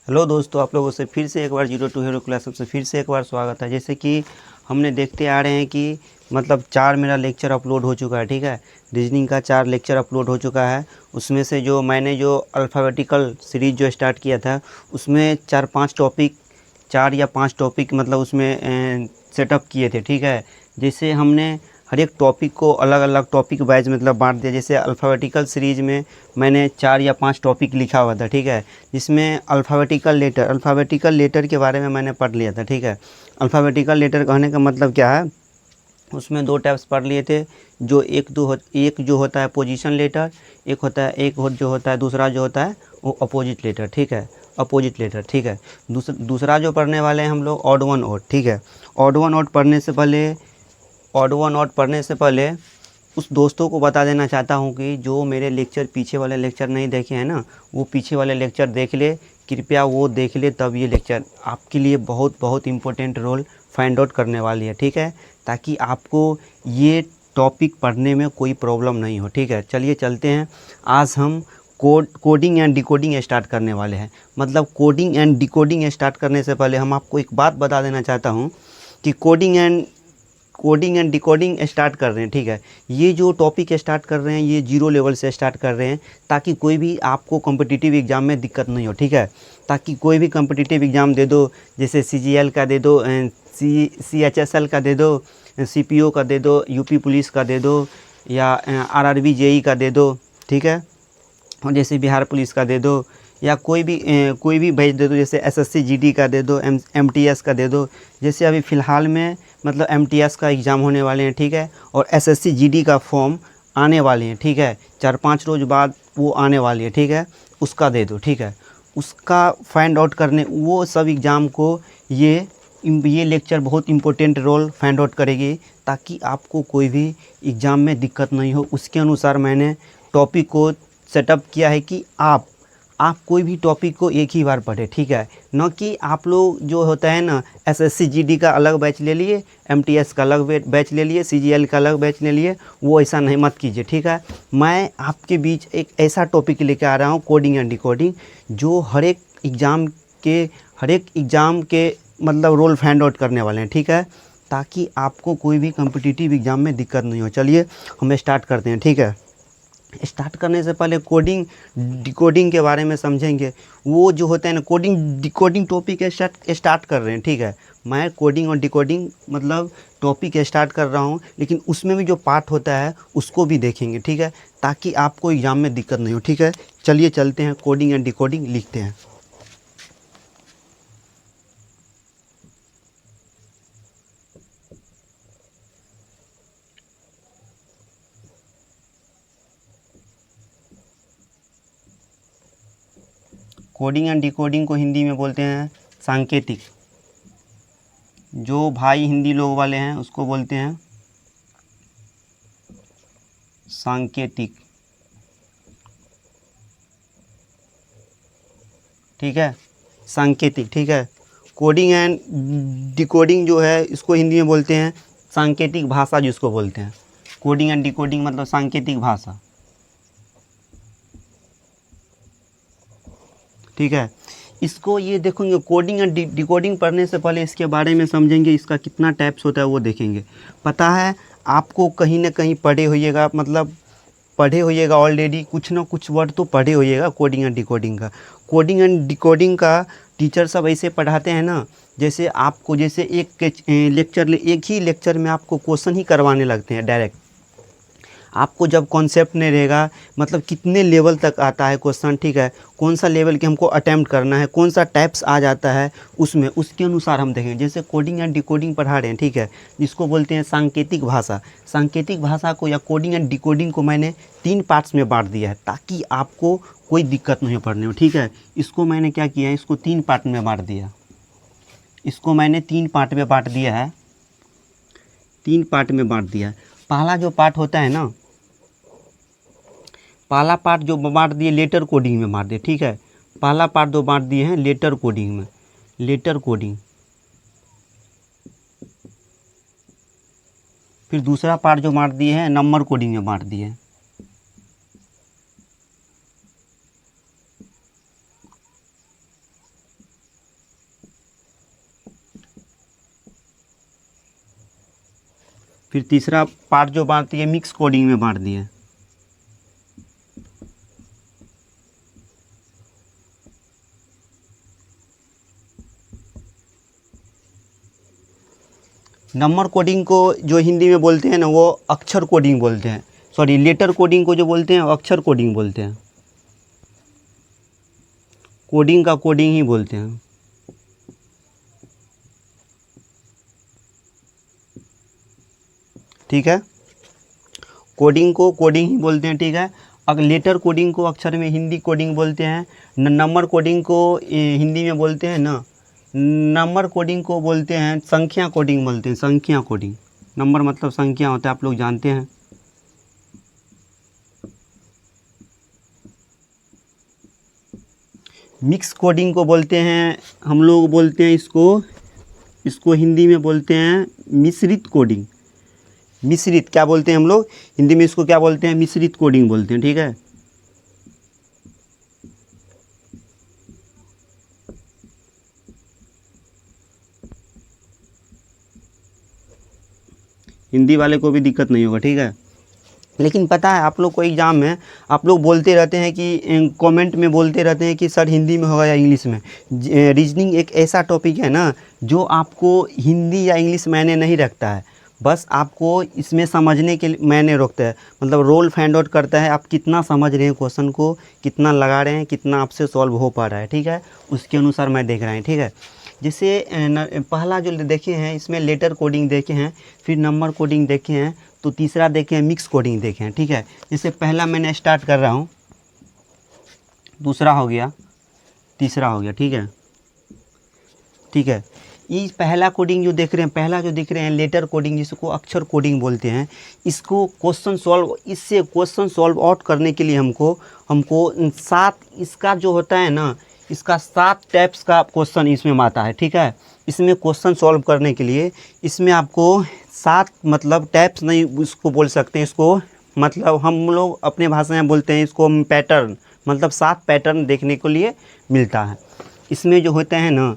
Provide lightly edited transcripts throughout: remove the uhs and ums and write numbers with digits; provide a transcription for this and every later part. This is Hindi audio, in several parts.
हेलो दोस्तों, आप लोगों से फिर से एक बार जीरो टू हीरो क्लास से फिर से एक बार स्वागत है। जैसे कि हमने देखते आ रहे हैं कि मतलब 4 मेरा लेक्चर अपलोड हो चुका है। ठीक है, रीजनिंग का 4 लेक्चर अपलोड हो चुका है। उसमें से जो मैंने जो अल्फ़ाबेटिकल सीरीज़ जो स्टार्ट किया था उसमें 4-5 टॉपिक 4 या 5 टॉपिक मतलब उसमें सेटअप किए थे। ठीक है, जैसे हमने हर एक टॉपिक को अलग अलग टॉपिक वाइज मतलब बांट दिया। जैसे अल्फ़ाबेटिकल सीरीज़ में मैंने 4 या 5 टॉपिक लिखा हुआ था। ठीक है, जिसमें अल्फ़ाबेटिकल लेटर के बारे में मैंने पढ़ लिया था। ठीक है, अल्फ़ाबेटिकल लेटर कहने का मतलब क्या है, उसमें 2 टाइप्स पढ़ लिए थे। जो एक जो होता है पोजीशन लेटर, जो होता है दूसरा जो होता है वो अपोजिट लेटर। ठीक है, अपोजिट लेटर। ठीक है, दूसरा जो पढ़ने वाले हैं हम लोग ऑड वन ऑड। ठीक है, ऑड वन ऑड पढ़ने से पहले उस दोस्तों को बता देना चाहता हूँ कि जो मेरे लेक्चर पीछे वाले लेक्चर नहीं देखे हैं ना, वो पीछे वाले लेक्चर देख ले, कृपया वो देख ले, तब ये लेक्चर आपके लिए बहुत बहुत इम्पोर्टेंट रोल फाइंड आउट करने वाली है। ठीक है, ताकि आपको ये टॉपिक पढ़ने में कोई प्रॉब्लम नहीं हो। ठीक है, चलिए चलते हैं। आज हम कोडिंग एंड डिकोडिंग स्टार्ट करने वाले हैं। मतलब कोडिंग एंड डिकोडिंग स्टार्ट करने से पहले हम आपको एक बात बता देना चाहता हूँ कि कोडिंग एंड डिकोडिंग स्टार्ट कर रहे हैं। ठीक है, ये जो टॉपिक स्टार्ट कर रहे हैं ये जीरो लेवल से स्टार्ट कर रहे हैं, ताकि कोई भी आपको कॉम्पिटिटिव एग्ज़ाम में दिक्कत नहीं हो। ठीक है, ताकि कोई भी कॉम्पिटिटिव एग्ज़ाम दे दो, जैसे CGL का दे दो, CHSL का दे दो, CPO का दे दो, यूपी पुलिस का दे दो, या RRB JE का दे दो। ठीक है, और जैसे बिहार पुलिस का दे दो, या कोई भी भेज दे दो, जैसे SSC GD का दे दो, MTS का दे दो। जैसे अभी फ़िलहाल में मतलब MTS का एग्ज़ाम होने वाले हैं। ठीक है, और SSC GD का फॉर्म आने वाले हैं। ठीक है, 4-5 रोज़ बाद वो आने वाली है। ठीक है, उसका दे दो। ठीक है, उसका फाइंड आउट करने वो सब एग्ज़ाम को ये लेक्चर बहुत इम्पोर्टेंट रोल फाइंड आउट करेगी, ताकि आपको कोई भी एग्ज़ाम में दिक्कत नहीं हो। उसके अनुसार मैंने टॉपिक को सेटअप किया है कि आप कोई भी टॉपिक को एक ही बार पढ़ें। ठीक है, न कि आप लोग जो होता है ना, SSC GD का अलग बैच ले लिए, MTS का अलग बैच ले लिए, CGL का अलग बैच ले लिए, वो ऐसा नहीं मत कीजिए। ठीक है, मैं आपके बीच एक ऐसा टॉपिक लेके आ रहा हूँ, कोडिंग एंड डिकोडिंग, जो हर एक एग्ज़ाम के मतलब रोल फाइंड आउट करने वाले हैं। ठीक है, ताकि आपको कोई भी कॉम्पिटिटिव एग्ज़ाम में दिक्कत नहीं हो। चलिए हम स्टार्ट करते हैं। ठीक है, स्टार्ट करने से पहले कोडिंग डिकोडिंग के बारे में समझेंगे। वो जो होता है ना, कोडिंग डिकोडिंग टॉपिक स्टार्ट कर रहे हैं। ठीक है, मैं कोडिंग और डिकोडिंग मतलब टॉपिक स्टार्ट कर रहा हूँ, लेकिन उसमें भी जो पार्ट होता है उसको भी देखेंगे। ठीक है, ताकि आपको एग्ज़ाम में दिक्कत नहीं हो। ठीक है, चलिए चलते हैं, कोडिंग एंड डिकोडिंग लिखते हैं। कोडिंग एंड डिकोडिंग को हिंदी में बोलते हैं सांकेतिक। जो भाई हिंदी लोग वाले हैं उसको बोलते हैं सांकेतिक। ठीक है, सांकेतिक। ठीक है, कोडिंग एंड डिकोडिंग जो है इसको हिंदी में बोलते हैं सांकेतिक भाषा, जिसको बोलते हैं कोडिंग एंड डिकोडिंग मतलब सांकेतिक भाषा। ठीक है, इसको ये देखेंगे, कोडिंग एंड डिकोडिंग पढ़ने से पहले इसके बारे में समझेंगे, इसका कितना टाइप्स होता है वो देखेंगे। पता है आपको, कहीं ना कहीं पढ़े होइएगा, मतलब पढ़े होइएगा ऑलरेडी, कुछ ना कुछ वर्ड तो पढ़े होइएगा कोडिंग एंड डिकोडिंग का। कोडिंग एंड डिकोडिंग का टीचर सब ऐसे पढ़ाते हैं ना, जैसे आपको जैसे एक ही लेक्चर में आपको क्वेश्चन ही करवाने लगते हैं डायरेक्ट। आपको जब कॉन्सेप्ट नहीं रहेगा, मतलब कितने लेवल तक आता है क्वेश्चन। ठीक है, कौन सा लेवल के हमको अटेम्प्ट करना है, कौन सा टाइप्स आ जाता है उसमें, उसके अनुसार हम देखेंगे। जैसे कोडिंग एंड डिकोडिंग पढ़ा रहे हैं। ठीक है, जिसको बोलते हैं सांकेतिक भाषा। सांकेतिक भाषा को या कोडिंग एंड डिकोडिंग को मैंने 3 पार्ट्स में बांट दिया है, ताकि आपको कोई दिक्कत नहीं पढ़ने में। ठीक है, इसको मैंने क्या किया है, इसको 3 पार्ट में बांट दिया। इसको मैंने 3 पार्ट में बांट दिया है, 3 पार्ट में बांट दिया है। पहला जो पार्ट होता है ना, पहला पार्ट जो बांट दिए लेटर कोडिंग में बांट दिए। ठीक है, पहला पार्ट जो बांट दिए हैं लेटर कोडिंग में, लेटर कोडिंग। फिर दूसरा पार्ट जो बांट दिए हैं नंबर कोडिंग में बांट दिए हैं। फिर तीसरा पार्ट जो बांट दिए मिक्स कोडिंग में बांट दिए। नंबर कोडिंग को जो हिंदी में बोलते हैं ना वो अक्षर कोडिंग बोलते हैं, सॉरी लेटर कोडिंग को जो बोलते हैं अक्षर कोडिंग बोलते हैं, कोडिंग का कोडिंग ही बोलते हैं। ठीक है, कोडिंग को कोडिंग ही बोलते हैं। ठीक है, अगर लेटर कोडिंग को अक्षर में हिंदी कोडिंग बोलते हैं, नंबर कोडिंग को हिंदी में बोलते हैं ना, नंबर कोडिंग को बोलते हैं संख्या कोडिंग बोलते हैं, संख्या कोडिंग। नंबर मतलब संख्या होता है, आप लोग जानते हैं। मिक्स कोडिंग को बोलते हैं, हम लोग बोलते हैं इसको हिंदी में बोलते हैं मिश्रित कोडिंग। मिश्रित क्या बोलते हैं हम लोग हिंदी में, इसको क्या बोलते हैं, मिश्रित कोडिंग बोलते हैं। ठीक है, हिंदी वाले को भी दिक्कत नहीं होगा। ठीक है, लेकिन पता है आप लोग को एग्ज़ाम में आप लोग बोलते रहते हैं कि कमेंट में बोलते रहते हैं कि सर हिंदी में होगा या इंग्लिश में। रीजनिंग एक ऐसा टॉपिक है ना जो आपको हिंदी या इंग्लिश मायने नहीं रखता है, बस आपको इसमें समझने के लिए मायने रखता है। मतलब रोल फाइंड आउट करता है आप कितना समझ रहे हैं क्वेश्चन को, कितना लगा रहे हैं, कितना आपसे सॉल्व हो पा रहा है। ठीक है, उसके अनुसार मैं देख रहा हूँ। ठीक है, जैसे पहला जो देखे हैं इसमें लेटर कोडिंग देखे हैं, फिर नंबर कोडिंग देखे हैं, तो तीसरा देखे हैं मिक्स कोडिंग देखे हैं। ठीक है, जैसे पहला मैंने स्टार्ट कर रहा हूँ, दूसरा हो गया, तीसरा हो गया। ठीक है, ठीक है, ये पहला कोडिंग जो देख रहे हैं, पहला जो दिख रहे हैं लेटर कोडिंग जिसको अक्षर कोडिंग बोलते हैं, इसको इससे क्वेश्चन सॉल्व आउट करने के लिए हमको 7 इसका जो होता है ना, इसका 7 टाइप्स का क्वेश्चन इसमें आता है। ठीक है, इसमें क्वेश्चन सॉल्व करने के लिए इसमें आपको 7 मतलब टाइप्स नहीं इसको बोल सकते हैं, इसको मतलब हम लोग अपने भाषा में बोलते हैं इसको पैटर्न, मतलब 7 पैटर्न देखने के लिए मिलता है। इसमें जो होता है ना,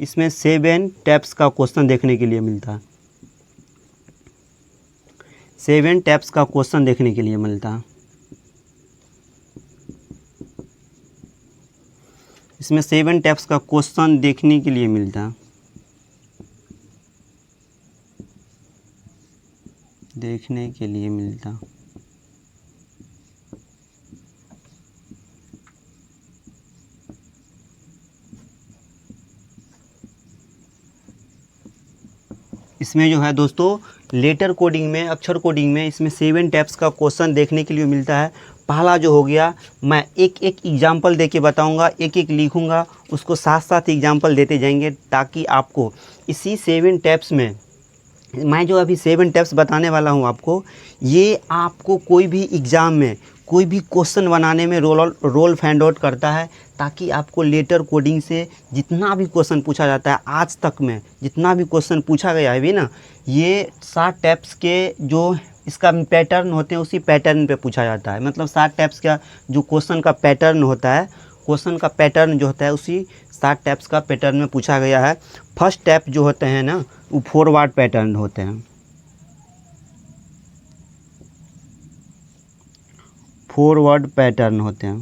इसमें 7 टाइप्स का क्वेश्चन देखने के लिए मिलता है, 7 टाइप्स का क्वेश्चन देखने के लिए मिलता है। इसमें 7 टाइप्स का क्वेश्चन देखने के लिए मिलता है, देखने के लिए मिलता। इसमें जो है दोस्तों लेटर कोडिंग में, अक्षर कोडिंग में इसमें 7 टाइप्स का क्वेश्चन देखने के लिए मिलता है। पहला जो हो गया, मैं एक एक एग्जाम्पल दे के बताऊँगा, एक एक लिखूँगा, उसको साथ साथ एग्जाम्पल देते जाएंगे ताकि आपको इसी 7 टाइप्स में, मैं जो अभी 7 टाइप्स बताने वाला हूँ आपको, ये आपको कोई भी एग्ज़ाम में कोई भी क्वेश्चन बनाने में रोल फाइंड आउट करता है, ताकि आपको लेटर कोडिंग से जितना भी क्वेश्चन पूछा जाता है आज तक में, जितना भी क्वेश्चन पूछा गया है भी ना, ये 7 टाइप्स के जो इसका पैटर्न होते हैं उसी पैटर्न पे पूछा जाता है। मतलब 7 टाइप्स का जो क्वेश्चन का पैटर्न होता है, क्वेश्चन का पैटर्न जो होता है उसी 7 टाइप्स का पैटर्न में पूछा गया है। फर्स्ट टाइप जो होते हैं ना वो फॉरवर्ड पैटर्न होते हैं, फॉरवर्ड पैटर्न होते हैं।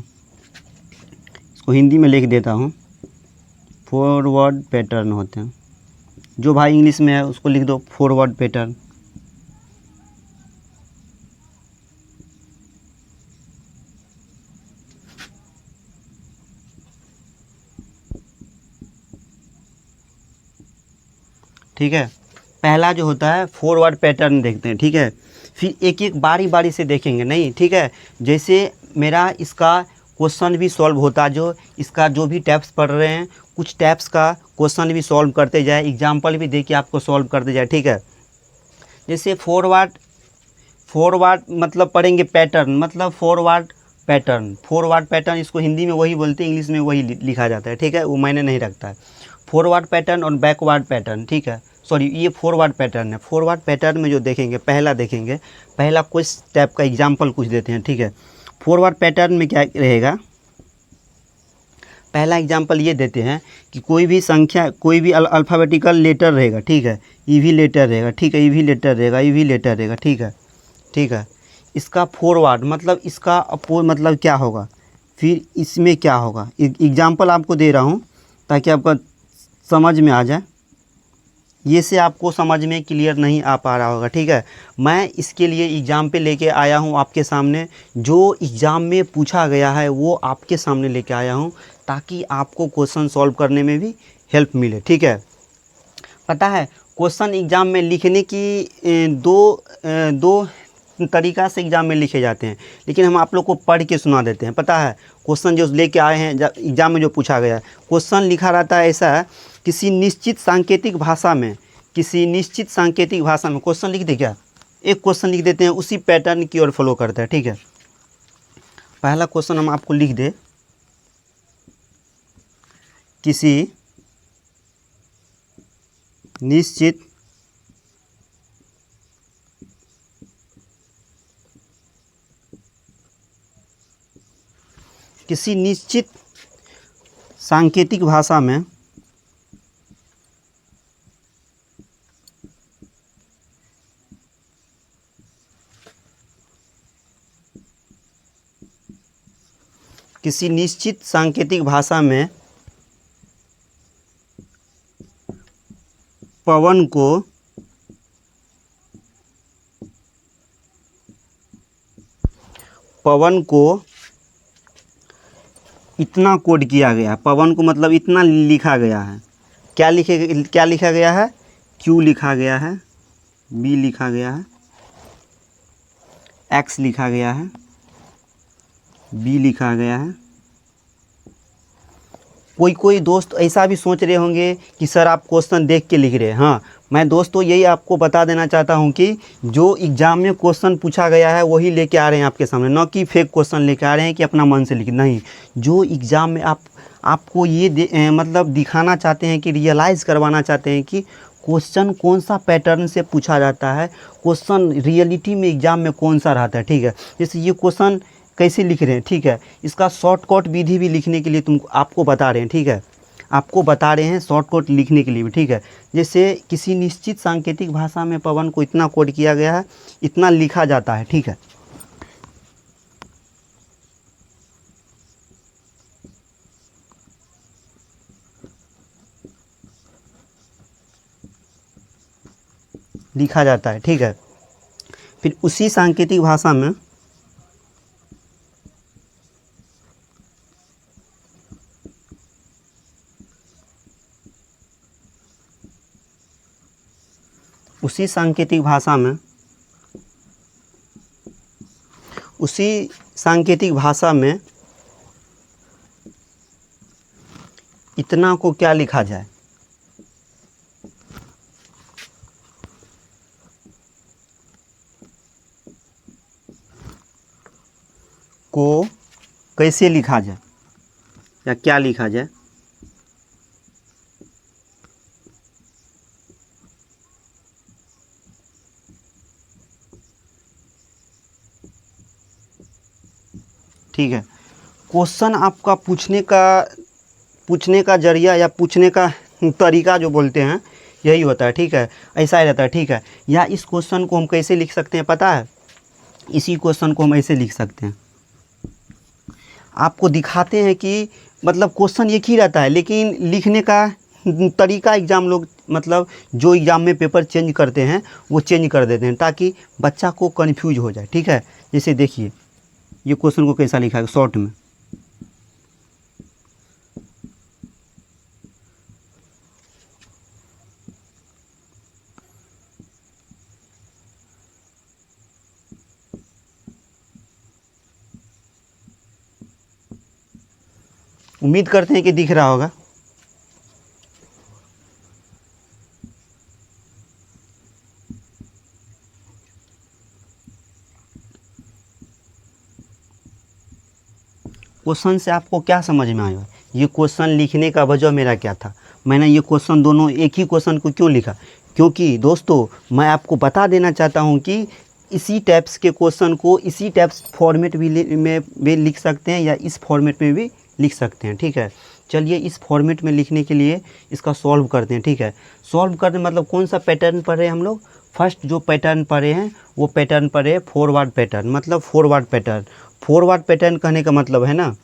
इसको हिंदी में लिख देता हूँ, फॉरवर्ड पैटर्न होते हैं। जो भाई इंग्लिश में है उसको लिख दो फॉरवर्ड पैटर्न। ठीक है, पहला जो होता है फॉरवर्ड पैटर्न देखते हैं। ठीक है, फिर एक एक बारी बारी से देखेंगे नहीं। ठीक है, जैसे मेरा इसका क्वेश्चन भी सॉल्व होता, जो इसका जो भी टैप्स पढ़ रहे हैं कुछ टैप्स का क्वेश्चन भी सॉल्व करते जाए, एग्जाम्पल भी दे के आपको सॉल्व करते जाए। ठीक है, जैसे फॉरवर्ड मतलब पढ़ेंगे पैटर्न, मतलब फॉरवर्ड पैटर्न इसको हिंदी में वही बोलते हैं, इंग्लिश में वही लिखा जाता है। ठीक है, वो मायने नहीं रखता है। फॉरवर्ड पैटर्न और बैकवर्ड पैटर्न। ठीक है, सॉरी ये फॉरवर्ड पैटर्न है। फॉरवर्ड पैटर्न में जो देखेंगे, पहला कुछ टाइप का एग्जाम्पल कुछ देते हैं। ठीक है, फॉरवर्ड पैटर्न में क्या रहेगा, पहला एग्जाम्पल ये देते हैं कि कोई भी संख्या, कोई भी अल्फ़ाबेटिकल लेटर रहेगा, ठीक है, ई भी लेटर रहेगा, ठीक है, ई भी लेटर रहेगा, ई भी लेटर रहेगा, ठीक है, ठीक है। इसका फॉरवर्ड मतलब इसका अपोज मतलब क्या होगा, फिर इसमें क्या होगा। एग्जाम्पल आपको दे रहा हूँ ताकि आपका समझ में आ जाए। ये से आपको समझ में क्लियर नहीं आ पा रहा होगा, ठीक है। मैं इसके लिए एग्ज़ाम पे लेके आया हूँ आपके सामने, जो एग्ज़ाम में पूछा गया है वो आपके सामने लेके आया हूँ, ताकि आपको क्वेश्चन सॉल्व करने में भी हेल्प मिले, ठीक है। पता है क्वेश्चन एग्ज़ाम में लिखने की दो तरीक़ा से एग्ज़ाम में लिखे जाते हैं, लेकिन हम आप लोग को पढ़ के सुना देते हैं। पता है क्वेश्चन जो लेके आए हैं एग्ज़ाम में जो पूछा गया है, क्वेश्चन लिखा रहता है ऐसा है, किसी निश्चित सांकेतिक भाषा में, किसी निश्चित सांकेतिक भाषा में क्वेश्चन लिख दे क्या, एक क्वेश्चन लिख देते हैं, उसी पैटर्न की ओर फॉलो करता है, ठीक है। पहला क्वेश्चन हम आपको लिख दे, किसी निश्चित सांकेतिक भाषा में किसी निश्चित सांकेतिक भाषा में पवन को इतना कोड किया गया है। पवन को मतलब इतना लिखा गया है। क्या लिखा गया है, क्यू लिखा गया है, बी लिखा गया है, एक्स लिखा गया है, बी लिखा गया है। कोई दोस्त ऐसा भी सोच रहे होंगे कि सर आप क्वेश्चन देख के लिख रहे हैं। हाँ, मैं दोस्तों यही आपको बता देना चाहता हूं कि जो एग्ज़ाम में क्वेश्चन पूछा गया है वही लेके आ रहे हैं आपके सामने, न कि फेक क्वेश्चन लेके आ रहे हैं कि अपना मन से लिख, नहीं। जो एग्ज़ाम में आपको ये मतलब दिखाना चाहते हैं कि रियलाइज़ करवाना चाहते हैं कि क्वेश्चन कौन सा पैटर्न से पूछा जाता है, क्वेश्चन रियलिटी में एग्ज़ाम में कौन सा रहता है, ठीक है। जैसे ये क्वेश्चन कैसे लिख रहे हैं, ठीक है, इसका शॉर्टकट विधि भी लिखने के लिए आपको बता रहे हैं, ठीक है, आपको बता रहे हैं शॉर्टकट लिखने के लिए भी, ठीक है। जैसे किसी निश्चित सांकेतिक भाषा में पवन को इतना कोड किया गया है, इतना लिखा जाता है, ठीक है। लिखा जाता है, ठीक है। फिर उसी सांकेतिक भाषा में उसी सांकेतिक भाषा में इतना को क्या लिखा जाए, को कैसे लिखा जाए या क्या लिखा जाए। ठीक है, क्वेश्चन आपका पूछने का जरिया या पूछने का तरीका जो बोलते हैं यही होता है, ठीक है, ऐसा ही रहता है, ठीक है। या इस क्वेश्चन को हम कैसे लिख सकते हैं पता है, इसी क्वेश्चन को हम ऐसे लिख सकते हैं। आपको दिखाते हैं कि मतलब क्वेश्चन एक ही रहता है, लेकिन लिखने का तरीका एग्ज़ाम लोग मतलब जो एग्ज़ाम में पेपर चेंज करते हैं वो चेंज कर देते हैं ताकि बच्चा को कन्फ्यूज हो जाए, ठीक है। जैसे देखिए ये क्वेश्चन को कैसा लिखा है शॉर्ट में, उम्मीद करते हैं कि दिख रहा होगा। क्वेश्चन से आपको क्या समझ में आया, ये क्वेश्चन लिखने का वजह मेरा क्या था, मैंने ये क्वेश्चन दोनों एक ही क्वेश्चन को क्यों लिखा, क्योंकि दोस्तों मैं आपको बता देना चाहता हूँ कि इसी टाइप्स के क्वेश्चन को इसी टाइप्स फॉर्मेट में भी लिख सकते हैं या इस फॉर्मेट में भी लिख सकते हैं, ठीक है। चलिए इस फॉर्मेट में लिखने के लिए इसका सॉल्व करते हैं, ठीक है। सॉल्व करने मतलब कौन सा पैटर्न पढ़ रहे हैं हम लोग, फर्स्ट जो पैटर्न पढ़े हैं वो पैटर्न पढ़े फॉरवर्ड पैटर्न, मतलब फॉरवर्ड पैटर्न। फॉरवर्ड पैटर्न कहने का मतलब है ना,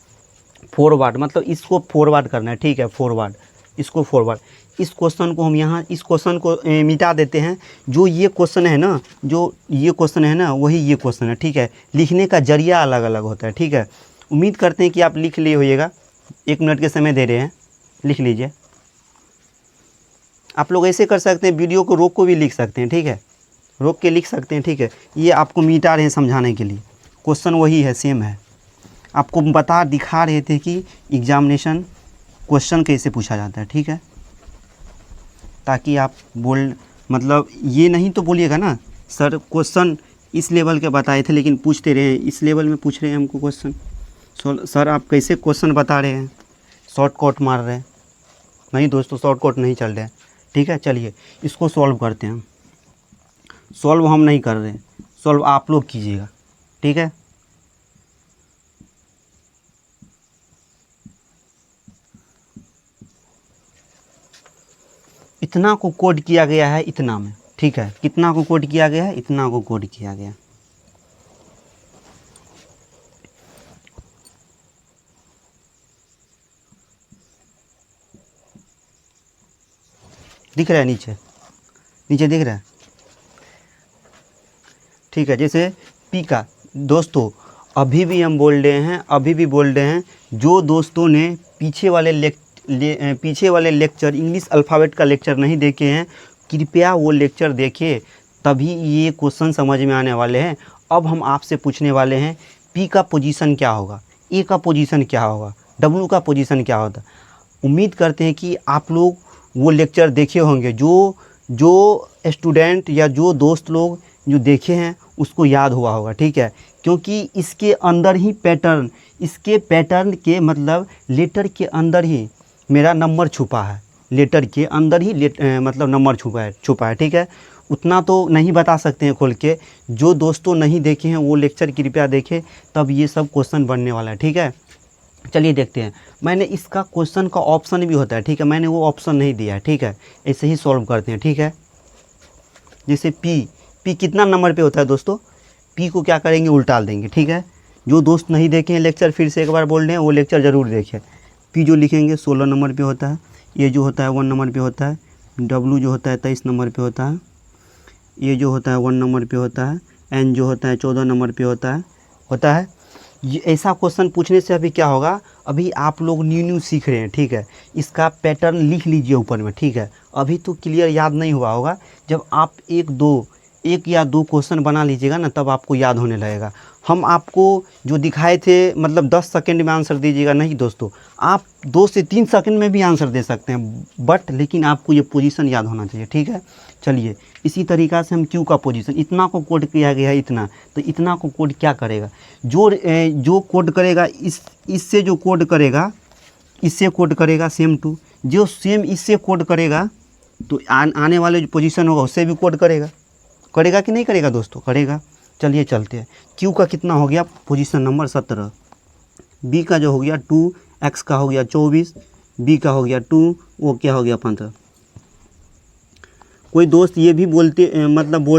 फॉरवर्ड मतलब इसको फॉरवर्ड करना है, ठीक है, फॉरवर्ड, इसको फॉरवर्ड। इस क्वेश्चन को हम यहाँ इस क्वेश्चन को मिटा देते हैं। जो ये क्वेश्चन है ना, जो ये क्वेश्चन है ना, वही ये क्वेश्चन है, ठीक है। लिखने का जरिया अलग अलग होता है, ठीक है। उम्मीद करते हैं कि आप लिख लिए होइएगा, 1 मिनट के समय दे रहे हैं, लिख लीजिए। आप लोग ऐसे कर सकते हैं, वीडियो को रोक को भी लिख सकते हैं, ठीक है, रोक के लिख सकते हैं, ठीक है। ये आपको मिटा रहे हैं समझाने के लिए, क्वेश्चन वही है, सेम है। आपको दिखा रहे थे कि एग्जामिनेशन क्वेश्चन कैसे पूछा जाता है, ठीक है, ताकि आप मतलब ये नहीं तो बोलिएगा ना सर क्वेश्चन इस लेवल के बताए थे लेकिन पूछते रहे, इस लेवल में पूछ रहे हैं हमको क्वेश्चन, सर आप कैसे क्वेश्चन बता रहे हैं, शॉर्टकट मार रहे हैं। नहीं दोस्तों, शॉर्टकट नहीं चल रहा है, ठीक है। चलिए इसको सॉल्व करते हैं। सॉल्व हम नहीं कर रहे हैं, सॉल्व आप लोग कीजिएगा, ठीक है। इतना को कोड किया गया है इतना में, ठीक है। कितना को कोड किया गया है, इतना को कोड किया गया। दिख रहा है नीचे, नीचे दिख रहा है, ठीक है। जैसे पी का दोस्तों अभी भी हम बोल रहे हैं, अभी भी बोल रहे हैं, जो दोस्तों ने पीछे वाले लेक्चर इंग्लिश अल्फ़ाबेट का लेक्चर नहीं देखे हैं, कृपया वो लेक्चर देखें, तभी ये क्वेश्चन समझ में आने वाले हैं। अब हम आपसे पूछने वाले हैं पी का पोजीशन क्या होगा, ए का पोजीशन क्या होगा, डब्ल्यू का पोजीशन क्या होता। उम्मीद करते हैं कि आप लोग वो लेक्चर देखे होंगे, जो स्टूडेंट या जो दोस्त लोग जो देखे हैं उसको याद हुआ होगा, ठीक है। क्योंकि इसके अंदर ही पैटर्न, इसके पैटर्न के मतलब लेटर के अंदर ही मेरा नंबर छुपा है, लेटर के अंदर ही मतलब नंबर छुपा है, ठीक है। उतना तो नहीं बता सकते हैं खोल के, जो दोस्तों नहीं देखे हैं वो लेक्चर कृपया देखें, तब ये सब क्वेश्चन बनने वाला है, ठीक है। चलिए देखते हैं। मैंने इसका क्वेश्चन का ऑप्शन भी होता है, ठीक है, मैंने वो ऑप्शन नहीं दिया है, ठीक है। ऐसे ही सॉल्व करते हैं, ठीक है। जैसे पी कितना नंबर पे होता है दोस्तों, पी को क्या करेंगे, उल्टा देंगे, ठीक है। जो दोस्त नहीं देखे हैं लेक्चर, फिर से एक बार बोल रहे हैं वो लेक्चर ज़रूर देखें। पी जो लिखेंगे 16 नंबर पे होता है, ये जो होता है 1 नंबर पे होता है, डब्ल्यू जो होता है 23 नंबर पे होता है, ये जो होता है 1 नंबर पे होता है, एन जो होता है 14 नंबर पे होता है। ये ऐसा क्वेश्चन पूछने से अभी क्या होगा, अभी आप लोग न्यू सीख रहे हैं, ठीक है। इसका पैटर्न लिख लीजिए ऊपर में, ठीक है। अभी तो क्लियर याद नहीं हुआ होगा, जब आप एक या दो क्वेश्चन बना लीजिएगा ना, तब आपको याद होने लगेगा। हम आपको जो दिखाए थे मतलब 10 सेकंड में आंसर दीजिएगा, नहीं दोस्तों, आप 2 से 3 सेकंड में भी आंसर दे सकते हैं, बट लेकिन आपको ये पोजीशन याद होना चाहिए, ठीक है। चलिए इसी तरीक़ा से हम क्यू का पोजीशन, इतना को कोड किया गया है, इतना, तो इतना को कोड क्या करेगा, जो कोड करेगा इससे जो कोड करेगा, इससे कोड करेगा सेम टू, जो सेम इससे कोड करेगा तो आने वाले जो पोजीशन होगा उससे भी कोड करेगा कि नहीं करेगा दोस्तों, करेगा। चलिए चलते हैं। क्यू का कितना हो गया, पोजीशन नंबर 17, बी का जो हो गया 2, एक्स का हो गया 24, बी का हो गया 2, वो क्या हो गया 15। कोई दोस्त ये भी बोल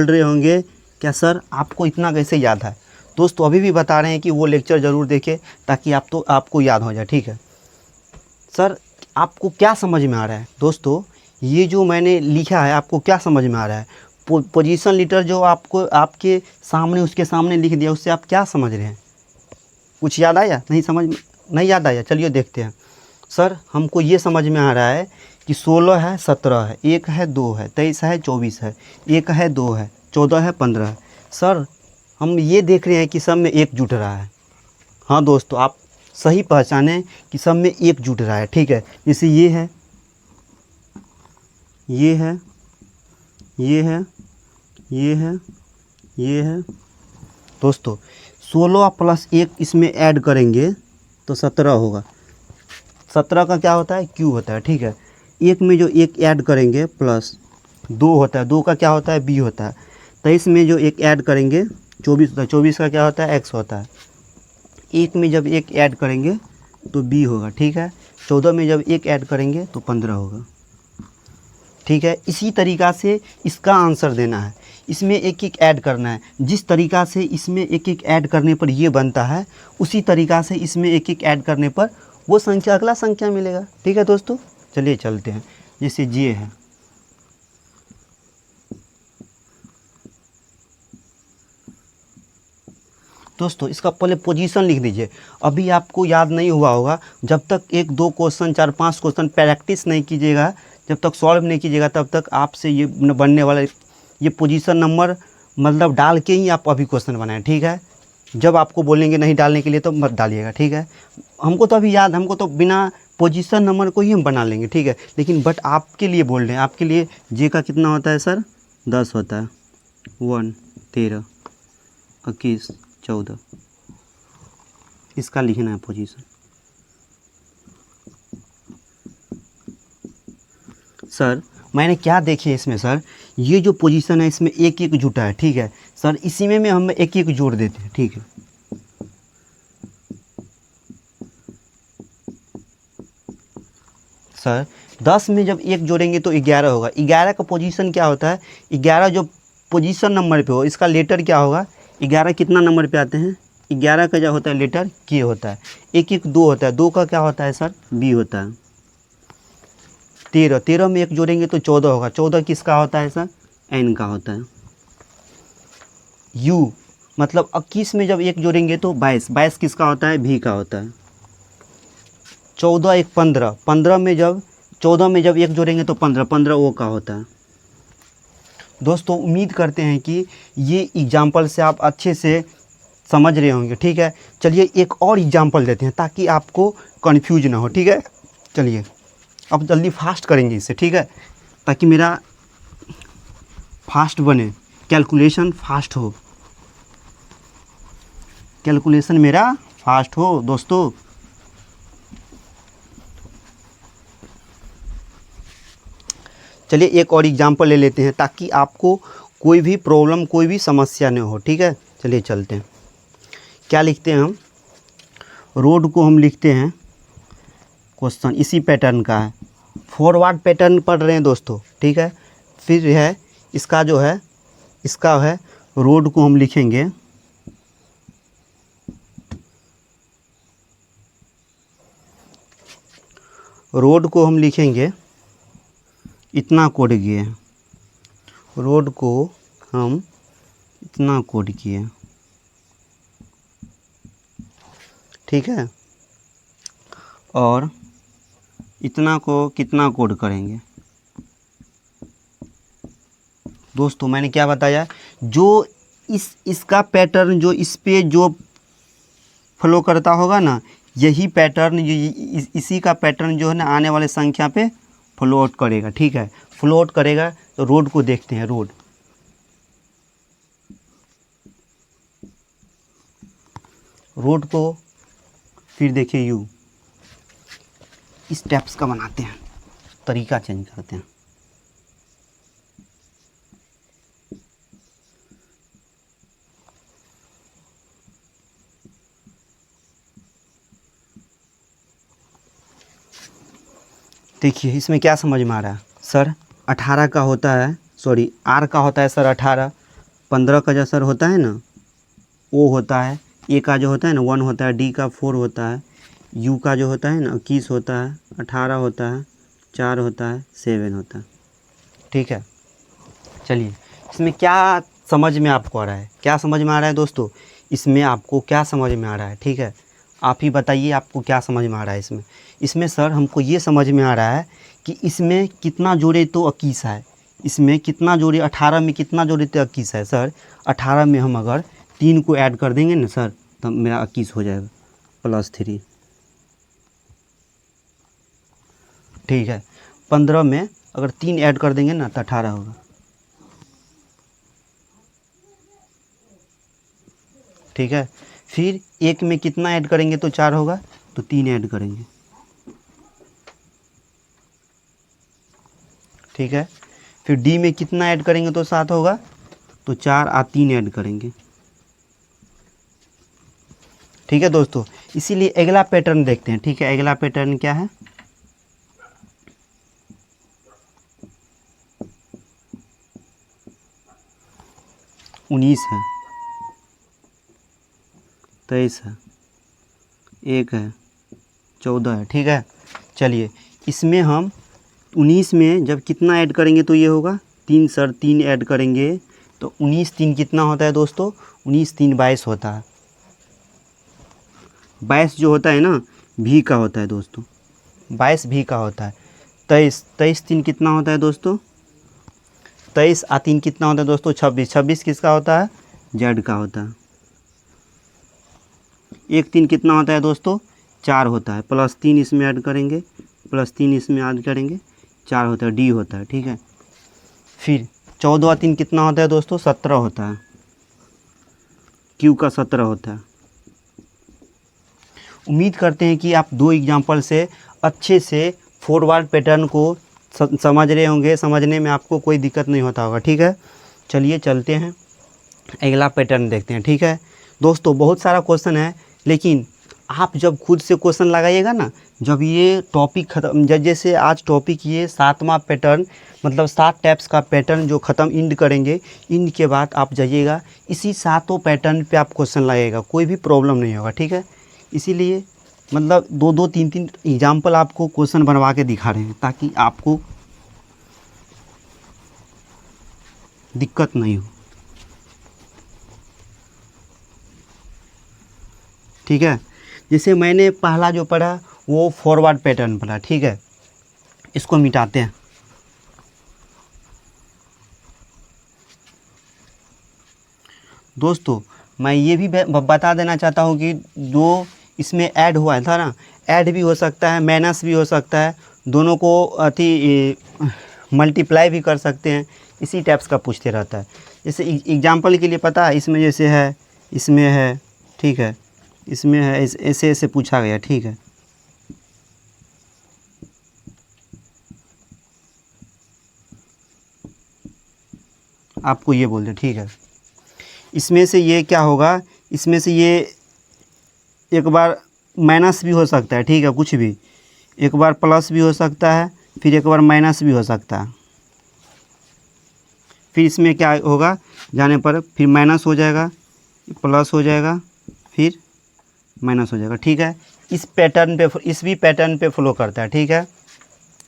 रहे होंगे क्या सर आपको इतना कैसे याद है। दोस्तों अभी भी बता रहे हैं कि वो लेक्चर ज़रूर देखें ताकि आपको याद हो जाए, ठीक है। सर आपको क्या समझ में आ रहा है दोस्तों, ये जो मैंने लिखा है आपको क्या समझ में आ रहा है, पोजीशन लीटर जो आपके सामने उसके सामने लिख दिया, उससे आप क्या समझ रहे हैं, कुछ याद आया, नहीं याद आया। चलिए देखते हैं। सर हमको ये समझ में आ रहा है कि 16 है, 17 है, 1 है, 2 है, 23 है, 24 है, 1 है, 2 है, 14 है, 15 है। सर हम ये देख रहे हैं कि सब में 1 जुट रहा है। हाँ दोस्तों आप सही पहचाने कि सब में 1 जुट रहा है, ठीक है। जैसे ये है, ये है, ये है, ये है, ये है। दोस्तों 16 प्लस 1 इसमें ऐड करेंगे तो 17 होगा। 17 का क्या होता है, क्यू होता है, ठीक है। 1 में जो 1 ऐड करेंगे प्लस 2 होता है, 2 का क्या होता है, बी होता है। 23 में जो 1 ऐड करेंगे 24 होता है, 24 का क्या होता है, एक्स होता है। 1 में जब 1 ऐड करेंगे तो बी होगा, ठीक है। 14 में जब 1 ऐड करेंगे तो 15 होगा। ठीक है, इसी तरीक़ा से इसका आंसर देना है, इसमें एक एक ऐड करना है। जिस तरीक़ा से इसमें एक एक ऐड करने पर ये बनता है, उसी तरीक़ा से इसमें एक एक ऐड करने पर वो संख्या, अगला संख्या मिलेगा। ठीक है दोस्तों, चलिए चलते हैं। जैसे ये है, दोस्तों इसका पहले पोजीशन लिख दीजिए। अभी आपको याद नहीं हुआ होगा, जब तक 1 2 क्वेश्चन 4 5 क्वेश्चन प्रैक्टिस नहीं कीजिएगा, जब तक सॉल्व नहीं कीजिएगा, तब तक आपसे ये बनने वाला ये पोजीशन नंबर मतलब डाल के ही आप अभी क्वेश्चन बनाएं। ठीक है, जब आपको बोलेंगे नहीं डालने के लिए तो मत डालिएगा। ठीक है, हमको तो अभी याद, हमको तो बिना पोजीशन नंबर को ही हम बना लेंगे। ठीक है, लेकिन बट आपके लिए बोल रहे हैं, आपके लिए जे का कितना होता है सर? 10 होता है। 1 13 21 14, इसका लिखना है पोजीशन। सर मैंने क्या देखे इसमें सर, ये जो पोजीशन है इसमें एक एक जुटा है। ठीक है सर, इसी में हम एक एक जोड़ देते हैं। ठीक है, सर 10 में जब 1 जोड़ेंगे तो 11 होगा। 11 का पोजीशन क्या होता है? 11 जो पोजीशन नंबर पे हो, इसका लेटर क्या होगा? 11 कितना नंबर पे आते हैं? 11 का जो होता है लेटर के होता है। 1 1 2 होता है, 2 का क्या होता है सर? बी होता है। 13 में 1 जोड़ेंगे तो 14 होगा। 14 किसका होता है सर? एन का होता है। यू मतलब 21 में जब 1 जोड़ेंगे तो 22, 22 किसका होता है? भी का होता है। 14 1 15, 14 में जब 1 जोड़ेंगे तो 15, 15 ओ का होता है। दोस्तों उम्मीद करते हैं कि ये एग्जाम्पल से आप अच्छे से समझ रहे होंगे। ठीक है, चलिए एक और एग्जाम्पल देते हैं ताकि आपको कन्फ्यूज ना हो। ठीक है, चलिए अब जल्दी फास्ट करेंगे इसे। ठीक है, ताकि मेरा फास्ट बने, कैलकुलेशन फास्ट हो, कैलकुलेशन मेरा फास्ट हो दोस्तों। चलिए एक और एग्जाम्पल ले लेते हैं ताकि आपको कोई भी प्रॉब्लम, कोई भी समस्या न हो। ठीक है, चलिए चलते हैं। क्या लिखते हैं हम? रोड को हम लिखते हैं, क्वेश्चन इसी पैटर्न का है, फॉरवर्ड पैटर्न पढ़ रहे हैं दोस्तों। ठीक है, फिर है इसका जो है, इसका है रोड को हम लिखेंगे इतना कोड किए, रोड को हम इतना कोड किए। ठीक है, और इतना को कितना कोड करेंगे? दोस्तों मैंने क्या बताया, जो इसका पैटर्न जो इस पे जो फ्लो करता होगा ना, यही पैटर्न इसी का पैटर्न जो है ना आने वाले संख्या पे फ्लोट करेगा। ठीक है, फ्लोट करेगा तो रोड को देखते हैं। रोड को फिर देखिए यू, स्टेप्स का बनाते हैं, तरीका चेंज करते हैं। देखिए इसमें क्या समझ में आ रहा है सर? 18 का होता है, सॉरी आर का होता है सर 18, 15 का जो सर होता है ना ओ होता है, ए का जो होता है ना 1 होता है, डी का 4 होता है, यू का जो होता है ना 21 होता है, 18 होता है, 4 होता है, 7 होता है। ठीक है, चलिए इसमें क्या समझ में आपको आ रहा है? क्या समझ में आ रहा है दोस्तों? इसमें आपको क्या समझ में आ रहा है? ठीक है, आप ही बताइए आपको क्या समझ में आ रहा है इसमें? इसमें सर हमको ये समझ में आ रहा है कि इसमें कितना जोड़े तो 21 है, इसमें कितना जोड़े 18 में कितना जोड़े तो 21 है सर। 18 में हम अगर 3 को ऐड कर देंगे ना सर तो मेरा 21 हो जाएगा +3। ठीक है, 15 में अगर 3 ऐड कर देंगे ना तो 18 होगा। ठीक है, फिर 1 में कितना ऐड करेंगे तो 4 होगा, तो 3 ऐड करेंगे। ठीक है, फिर डी में कितना ऐड करेंगे तो 7 होगा, तो 4 और 3 ऐड करेंगे। ठीक है दोस्तों, इसीलिए अगला पैटर्न देखते हैं। ठीक है, अगला पैटर्न क्या है? 19 है, 23 है, 1 है, 14 है, ठीक है। चलिए इसमें हम 19 में जब कितना ऐड करेंगे तो ये होगा 3 सर 3 ऐड करेंगे तो 19 3 कितना होता है दोस्तों, 19 3 22 होता है। 22 जो होता है ना भी का होता है दोस्तों, 22 भी का होता है। 23 23 3 कितना होता है दोस्तों, 23 आ 3 कितना होता है दोस्तों, 26 26 किसका होता है, जेड का होता है। 1 3 कितना होता है दोस्तों, 4 होता है, प्लस 3 इसमें ऐड करेंगे, प्लस 3 इसमें ऐड करेंगे, 4 होता है, डी होता है, ठीक है। फिर 14 3 कितना होता है दोस्तों, 17 होता है, क्यू का 17 होता है। उम्मीद करते हैं कि आप 2 एग्जाम्पल से अच्छे से फॉरवर्ड पैटर्न को समझ रहे होंगे, समझने में आपको कोई दिक्कत नहीं होता होगा, ठीक है। चलिए चलते हैं अगला पैटर्न देखते हैं, ठीक है दोस्तों। बहुत सारा क्वेश्चन है, लेकिन आप जब खुद से क्वेश्चन लगाइएगा ना, जब ये टॉपिक ख़त्म, जैसे आज टॉपिक ये 7वां पैटर्न, मतलब 7 टाइप्स का पैटर्न जो ख़त्म इंड करेंगे, इंड के बाद आप जाइएगा इसी 7 पैटर्न पे आप क्वेश्चन लगाइएगा, कोई भी प्रॉब्लम नहीं होगा, ठीक है। इसीलिए मतलब 2 3 एग्जाम्पल आपको क्वेश्चन बनवा के दिखा रहे हैं ताकि आपको दिक्कत नहीं हो, ठीक है। जैसे मैंने पहला जो पढ़ा वो फॉरवर्ड पैटर्न पढ़ा, ठीक है। इसको मिटाते हैं। दोस्तों मैं ये भी बता देना चाहता हूँ कि जो इसमें ऐड हुआ था ना, ऐड भी हो सकता है, माइनस भी हो सकता है, दोनों को मल्टीप्लाई भी कर सकते हैं, इसी टाइप्स का पूछते रहता है। जैसे एग्जांपल के लिए पता है, इसमें जैसे है, इसमें है, ठीक है, इसमें है, ऐसे ऐसे पूछा गया, ठीक है। आपको ये बोल दे, ठीक है। इसमें से ये क्या होगा, इसमें से ये एक बार माइनस भी हो सकता है, ठीक है, कुछ भी, एक बार प्लस भी हो सकता है, फिर एक बार माइनस भी हो सकता है। फिर इसमें क्या होगा, जाने पर फिर माइनस हो जाएगा, प्लस हो जाएगा, फिर माइनस हो जाएगा, ठीक है। इस पैटर्न पे, इस भी पैटर्न पे फॉलो करता है, ठीक है।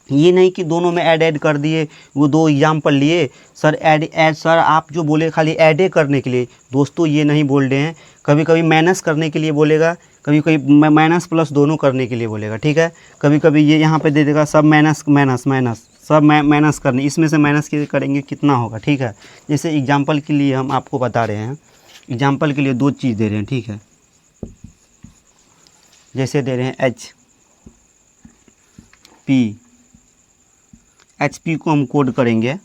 ये नहीं कि दोनों में ऐड कर दिए, वो 2 एग्जाम्पल लिए, सर ऐड सर आप जो बोले खाली ऐडे करने के लिए, दोस्तों ये नहीं बोल रहे हैं। कभी कभी माइनस करने के लिए बोलेगा, कभी कभी माइनस प्लस दोनों करने के लिए बोलेगा, ठीक है। कभी कभी ये यहाँ पे दे देगा सब माइनस माइनस माइनस, सब माइनस करने, इसमें से माइनस करेंगे कितना होगा, ठीक है। जैसे एग्जाम्पल के लिए हम आपको बता रहे हैं, एग्जाम्पल के लिए 2 चीज़ दे रहे हैं, ठीक है। जैसे दे रहे हैं एच पी को हम कोड करेंगे,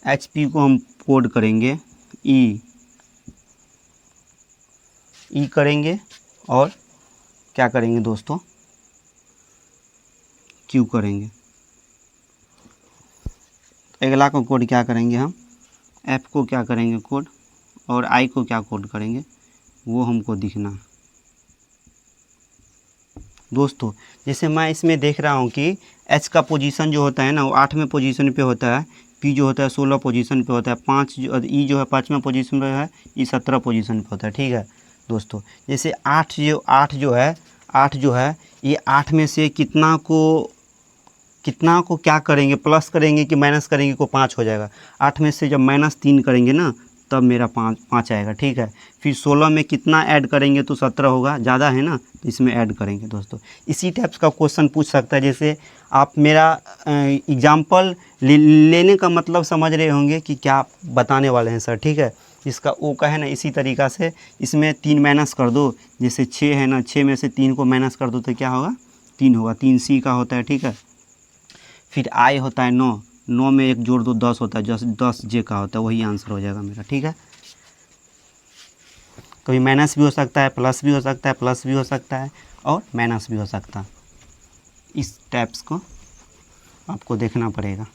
एच पी को हम कोड करेंगे ई करेंगे, और क्या करेंगे दोस्तों, क्यू करेंगे। अगला को कोड क्या करेंगे हम, एफ को क्या करेंगे कोड, और आई को क्या कोड करेंगे, वो हमको दिखना है दोस्तों। जैसे मैं इसमें देख रहा हूँ कि एच का पोजीशन जो होता है ना वो 8वें पोजीशन पे होता है, पी जो होता है 16 पोजीशन पे होता है, 5 जो ई जो है 5वें पोजीशन पे है, ई 17 पोजीशन पे होता है, ठीक है दोस्तों। जैसे 8 जो है ये 8 में से कितना को क्या करेंगे, प्लस करेंगे कि माइनस करेंगे को 5 हो जाएगा। 8 में से जब -3 करेंगे ना तब मेरा 5 आएगा, ठीक है। फिर 16 में कितना ऐड करेंगे तो 17 होगा, ज़्यादा है ना तो इसमें ऐड करेंगे दोस्तों। इसी टाइप्स का क्वेश्चन पूछ सकता है। जैसे आप मेरा एग्जाम्पल लेने का मतलब समझ रहे होंगे कि क्या बताने वाले हैं सर, ठीक है। इसका ओ का है ना, इसी तरीक़ा से इसमें 3 माइनस कर दो, जैसे 6 है ना, 6 में से 3 को माइनस कर दो तो क्या होगा, 3 होगा, 3 सी का होता है, ठीक है। फिर आई होता है 9, 9 में 1 जोड़ दो 10 होता है, 10 जे का होता है, वही आंसर हो जाएगा मेरा, ठीक है। कभी माइनस भी हो सकता है, प्लस भी हो सकता है, प्लस भी हो सकता है, और माइनस भी हो सकता है। इस टाइप्स को आपको देखना पड़ेगा।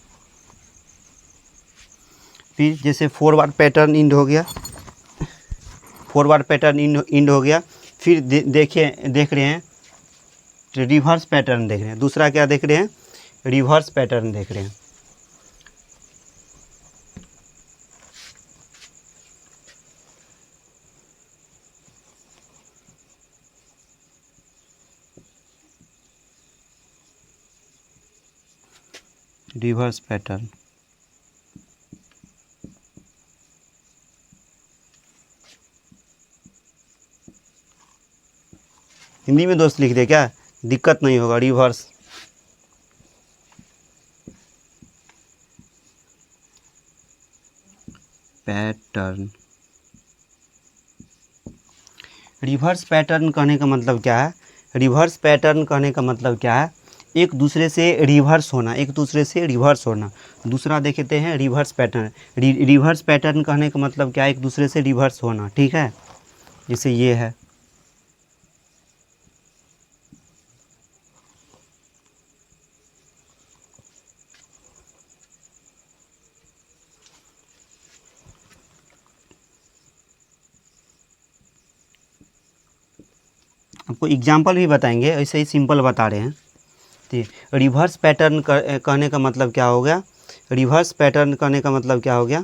फिर जैसे फॉरवर्ड पैटर्न इंड हो गया, फॉरवर्ड पैटर्न इंड हो गया। फिर देख रहे हैं रिवर्स पैटर्न देख रहे हैं। दूसरा क्या देख रहे हैं, रिवर्स पैटर्न देख रहे हैं। Reverse pattern. हिंदी में दोस्त लिख दे क्या, दिक्कत नहीं होगा। Reverse pattern. रिवर्स पैटर्न कहने का मतलब क्या है? रिवर्स पैटर्न कहने का मतलब क्या है? एक दूसरे से रिवर्स होना, एक दूसरे से रिवर्स होना। दूसरा देखते हैं रिवर्स पैटर्न। रिवर्स पैटर्न कहने का मतलब क्या है? एक दूसरे से रिवर्स होना, ठीक है। जैसे ये है, आपको एग्जाम्पल भी बताएंगे, ऐसे ही सिंपल बता रहे हैं। तो रिवर्स पैटर्न कहने का मतलब क्या हो गया? रिवर्स पैटर्न कहने का मतलब क्या हो गया?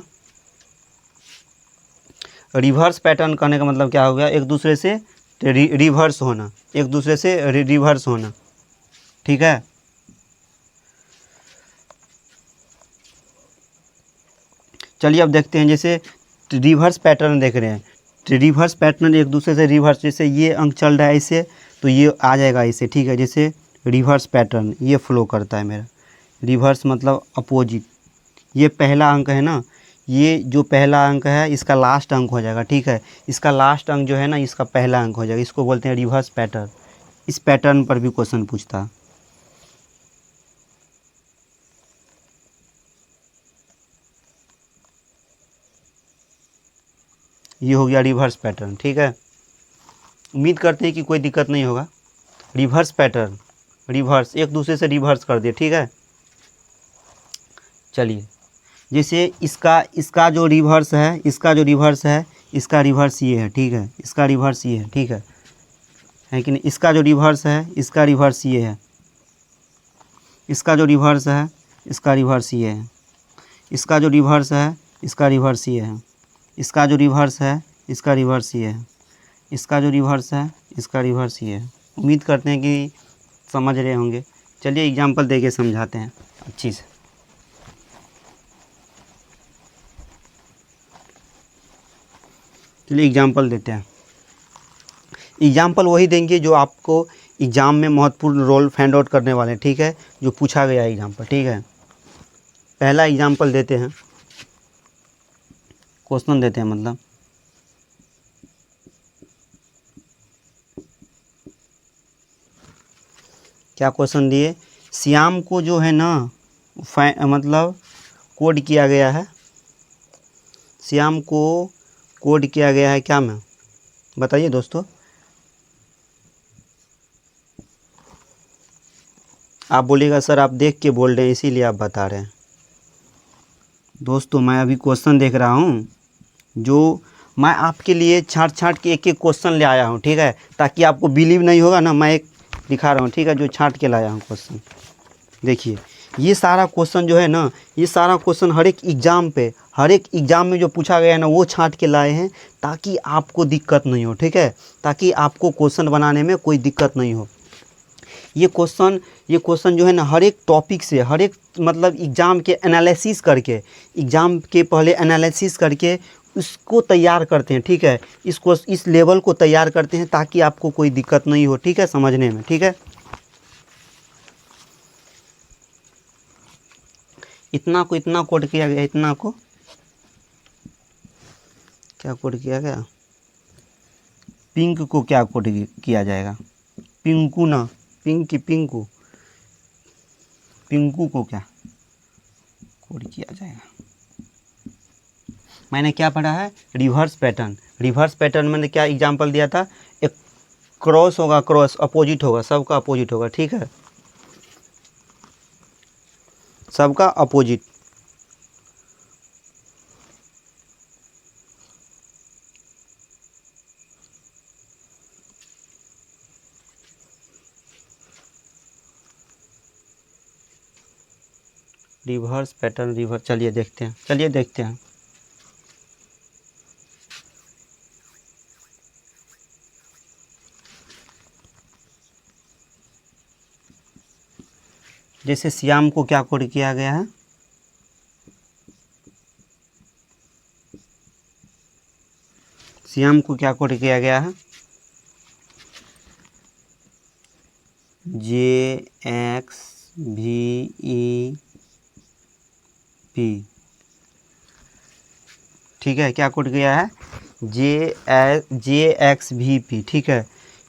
रिवर्स पैटर्न कहने का मतलब क्या हो गया? एक दूसरे से रिवर्स होना, एक दूसरे से रिवर्स होना, ठीक है। चलिए अब देखते हैं, जैसे रिवर्स पैटर्न देख रहे हैं, तो रिवर्स पैटर्न एक दूसरे से रिवर्स, जैसे ये अंक चल रहा है ऐसे, तो ये आ जाएगा ऐसे, ठीक है। जैसे रिवर्स पैटर्न ये फ्लो करता है मेरा। रिवर्स मतलब अपोजिट। ये पहला अंक है ना, ये जो पहला अंक है इसका लास्ट अंक हो जाएगा, ठीक है। इसका लास्ट अंक जो है ना, इसका पहला अंक हो जाएगा, इसको बोलते हैं रिवर्स पैटर्न। इस पैटर्न पर भी क्वेश्चन पूछता है। ये हो गया रिवर्स पैटर्न, ठीक है। उम्मीद करते हैं कि कोई दिक्कत नहीं होगा। रिवर्स पैटर्न, रिवर्स एक दूसरे से रिवर्स कर दिए, ठीक है। चलिए, जैसे इसका जो रिवर्स है, इसका जो रिवर्स है, इसका रिवर्स ये है, ठीक है। इसका रिवर्स ये है, ठीक है कि नहीं। इसका जो रिवर्स है, इसका रिवर्स ये है। इसका जो रिवर्स है, इसका रिवर्स ये है। इसका जो रिवर्स है, इसका रिवर्स ये है। इसका जो रिवर्स है, इसका रिवर्स ये है। इसका जो रिवर्स है, इसका रिवर्स ये है। उम्मीद करते हैं कि समझ रहे होंगे। चलिए एग्जांपल देके समझाते हैं अच्छी से। चलिए एग्जांपल देते हैं। एग्जाम्पल वही देंगे जो आपको एग्ज़ाम में महत्वपूर्ण रोल फाइंड आउट करने वाले हैं, ठीक है, जो पूछा गया है एग्जाम्पल, ठीक है। पहला एग्जाम्पल देते हैं, क्वेश्चन देते हैं मतलब। क्या क्वेश्चन दिए? श्याम को जो है ना मतलब कोड किया गया है, श्याम को कोड किया गया है क्या में? बताइए दोस्तों। आप बोलिएगा सर आप देख के बोल रहे हैं इसीलिए आप बता रहे हैं। दोस्तों मैं अभी क्वेश्चन देख रहा हूँ, जो मैं आपके लिए छाँट छाँट के एक एक क्वेश्चन ले आया हूँ, ठीक है। ताकि आपको बिलीव नहीं होगा ना, मैं एक दिखा रहा हूँ, ठीक है, जो छाँट के लाया हूँ क्वेश्चन। देखिए ये सारा क्वेश्चन जो है ना, ये सारा क्वेश्चन हर एक एग्ज़ाम पे, हर एक एग्ज़ाम में जो पूछा गया है ना, वो छाँट के लाए हैं, ताकि आपको दिक्कत नहीं हो, ठीक है। ताकि आपको क्वेश्चन बनाने में कोई दिक्कत नहीं हो। ये क्वेश्चन जो है ना, हर एक टॉपिक से, हर एक मतलब एग्ज़ाम के एनालिसिस करके, एग्ज़ाम के पहले एनालिसिस करके उसको तैयार करते हैं, ठीक है। इस लेवल को तैयार करते हैं ताकि आपको कोई दिक्कत नहीं हो, ठीक है, समझने में, ठीक है। इतना कोड किया गया, इतना को क्या कोड किया गया? पिंक को क्या कोड किया जाएगा? पिंकू ना, पिंकू, पिंकू को क्या कोड किया जाएगा? मैंने क्या पढ़ा है? Reverse pattern. रिवर्स पैटर्न मैंने क्या एग्जांपल दिया था? एक क्रॉस होगा, क्रॉस अपोजिट होगा, सबका अपोजिट होगा, ठीक है, सबका अपोजिट। रिवर्स पैटर्न, रिवर्स, चलिए देखते हैं, चलिए देखते हैं। जैसे श्याम को क्या कोड किया गया है, श्याम को क्या कोड किया गया है, JXVEP, ठीक है। क्या कोड किया है, JXVP, ठीक है।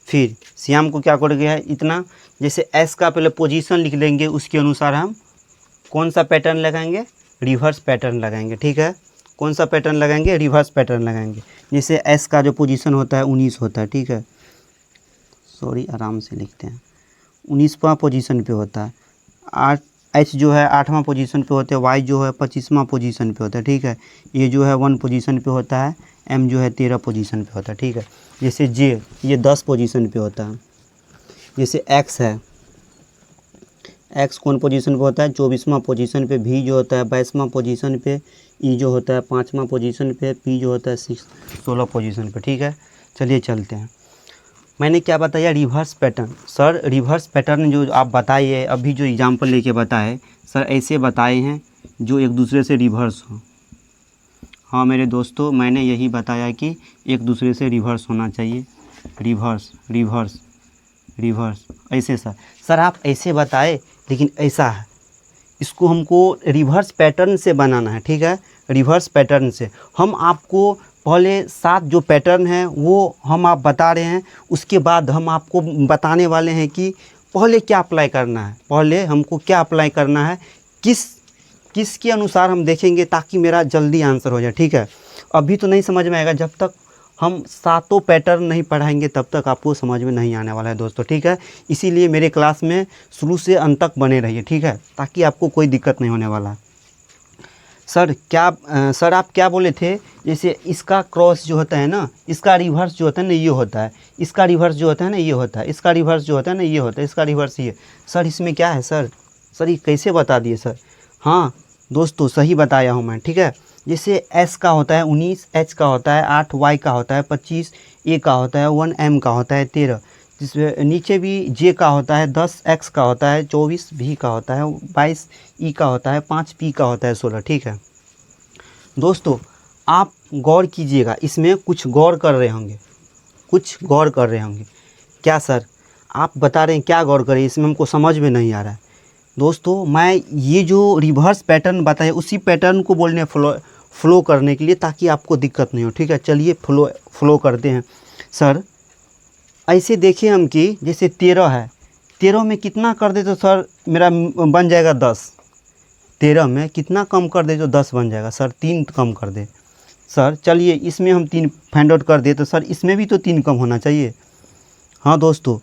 फिर श्याम को क्या कोड किया है, इतना। जैसे S का पहले पोजीशन लिख लेंगे, उसके अनुसार हम कौन सा पैटर्न लगाएंगे, रिवर्स पैटर्न लगाएंगे, ठीक है। कौन सा पैटर्न लगाएंगे, रिवर्स पैटर्न लगाएंगे। जैसे S का जो पोजीशन होता है 19 होता है, ठीक है। सॉरी, आराम से लिखते हैं। 19वां पोजीशन पे होता है। H जो है 8वां पोजीशन पे होता है, Y जो है 25वां पोजीशन पे होता है, ठीक है। ये जो है 1 पोजीशन पे होता है, M जो है 13 पोजीशन पे होता है, ठीक है। जैसे J ये 10 पोजीशन पे होता है। जैसे X है, X कौन पोजीशन पे होता है, 24वां पोजीशन पे। V जो होता है 22वां पोजीशन पे। E जो होता है 5वां पोजीशन पे। P जो होता है 16 पोजीशन पे, ठीक है। चलिए चलते हैं। मैंने क्या बताया, reverse pattern. Sir reverse pattern जो आप बताइए, अभी जो एग्जांपल लेके बताए सर, ऐसे बताए हैं जो एक दूसरे से रिवर्स हो। हाँ मेरे दोस्तों, मैंने यही बताया कि एक दूसरे से रिवर्स होना चाहिए। रिवर्स रिवर्स रिवर्स, ऐसे सर आप ऐसे बताए, लेकिन ऐसा है, इसको हमको रिवर्स पैटर्न से बनाना है, ठीक है। रिवर्स पैटर्न से हम आपको पहले 7 जो पैटर्न है वो हम आप बता रहे हैं, उसके बाद हम आपको बताने वाले हैं कि पहले क्या अप्लाई करना है, पहले हमको क्या अप्लाई करना है, किसके अनुसार हम देखेंगे, ताकि मेरा जल्दी आंसर हो जाए, ठीक है। अभी तो नहीं समझ में आएगा, जब तक हम 7 पैटर्न नहीं पढ़ाएंगे तब तक आपको समझ में नहीं आने वाला है दोस्तों, ठीक है। इसीलिए मेरे क्लास में शुरू से अंत तक बने रहिए, ठीक है, ताकि आपको कोई दिक्कत नहीं होने वाला। सर आप क्या बोले थे, जैसे इसका क्रॉस जो होता है ना, इसका रिवर्स जो होता है ना ये होता है, इसका रिवर्स जो होता है ना ये होता है, इसका रिवर्स जो होता है ना ये होता है, इसका रिवर्स ये। सर इसमें क्या है सर ये कैसे बता दिए सर। हाँ दोस्तों, सही बताया हूँ मैं, ठीक है। जैसे S का होता है 19, H का होता है 8, Y का होता है 25, A का होता है 1, M का होता है 13, जिसमें नीचे भी J का होता है 10, X का होता है 24, V का होता है 22, E का होता है 5, P का होता है 16, ठीक है। दोस्तों आप गौर कीजिएगा, इसमें कुछ गौर कर रहे होंगे, क्या सर आप बता रहे हैं, क्या गौर करें, इसमें हमको समझ में नहीं आ रहा है। दोस्तों मैं ये जो रिवर्स पैटर्न बताया, उसी पैटर्न को बोलने फ्लो करने के लिए, ताकि आपको दिक्कत नहीं हो, ठीक है। चलिए फ्लो करते हैं। सर ऐसे देखिए हम कि जैसे 13 है, 13 में कितना कर दे तो सर मेरा बन जाएगा 10। 13 में कितना कम कर दे तो 10 बन जाएगा सर, 3 कम कर दे सर। चलिए इसमें हम 3 फाइंड आउट कर दे तो सर इसमें भी तो 3 कम होना चाहिए। हाँ दोस्तों,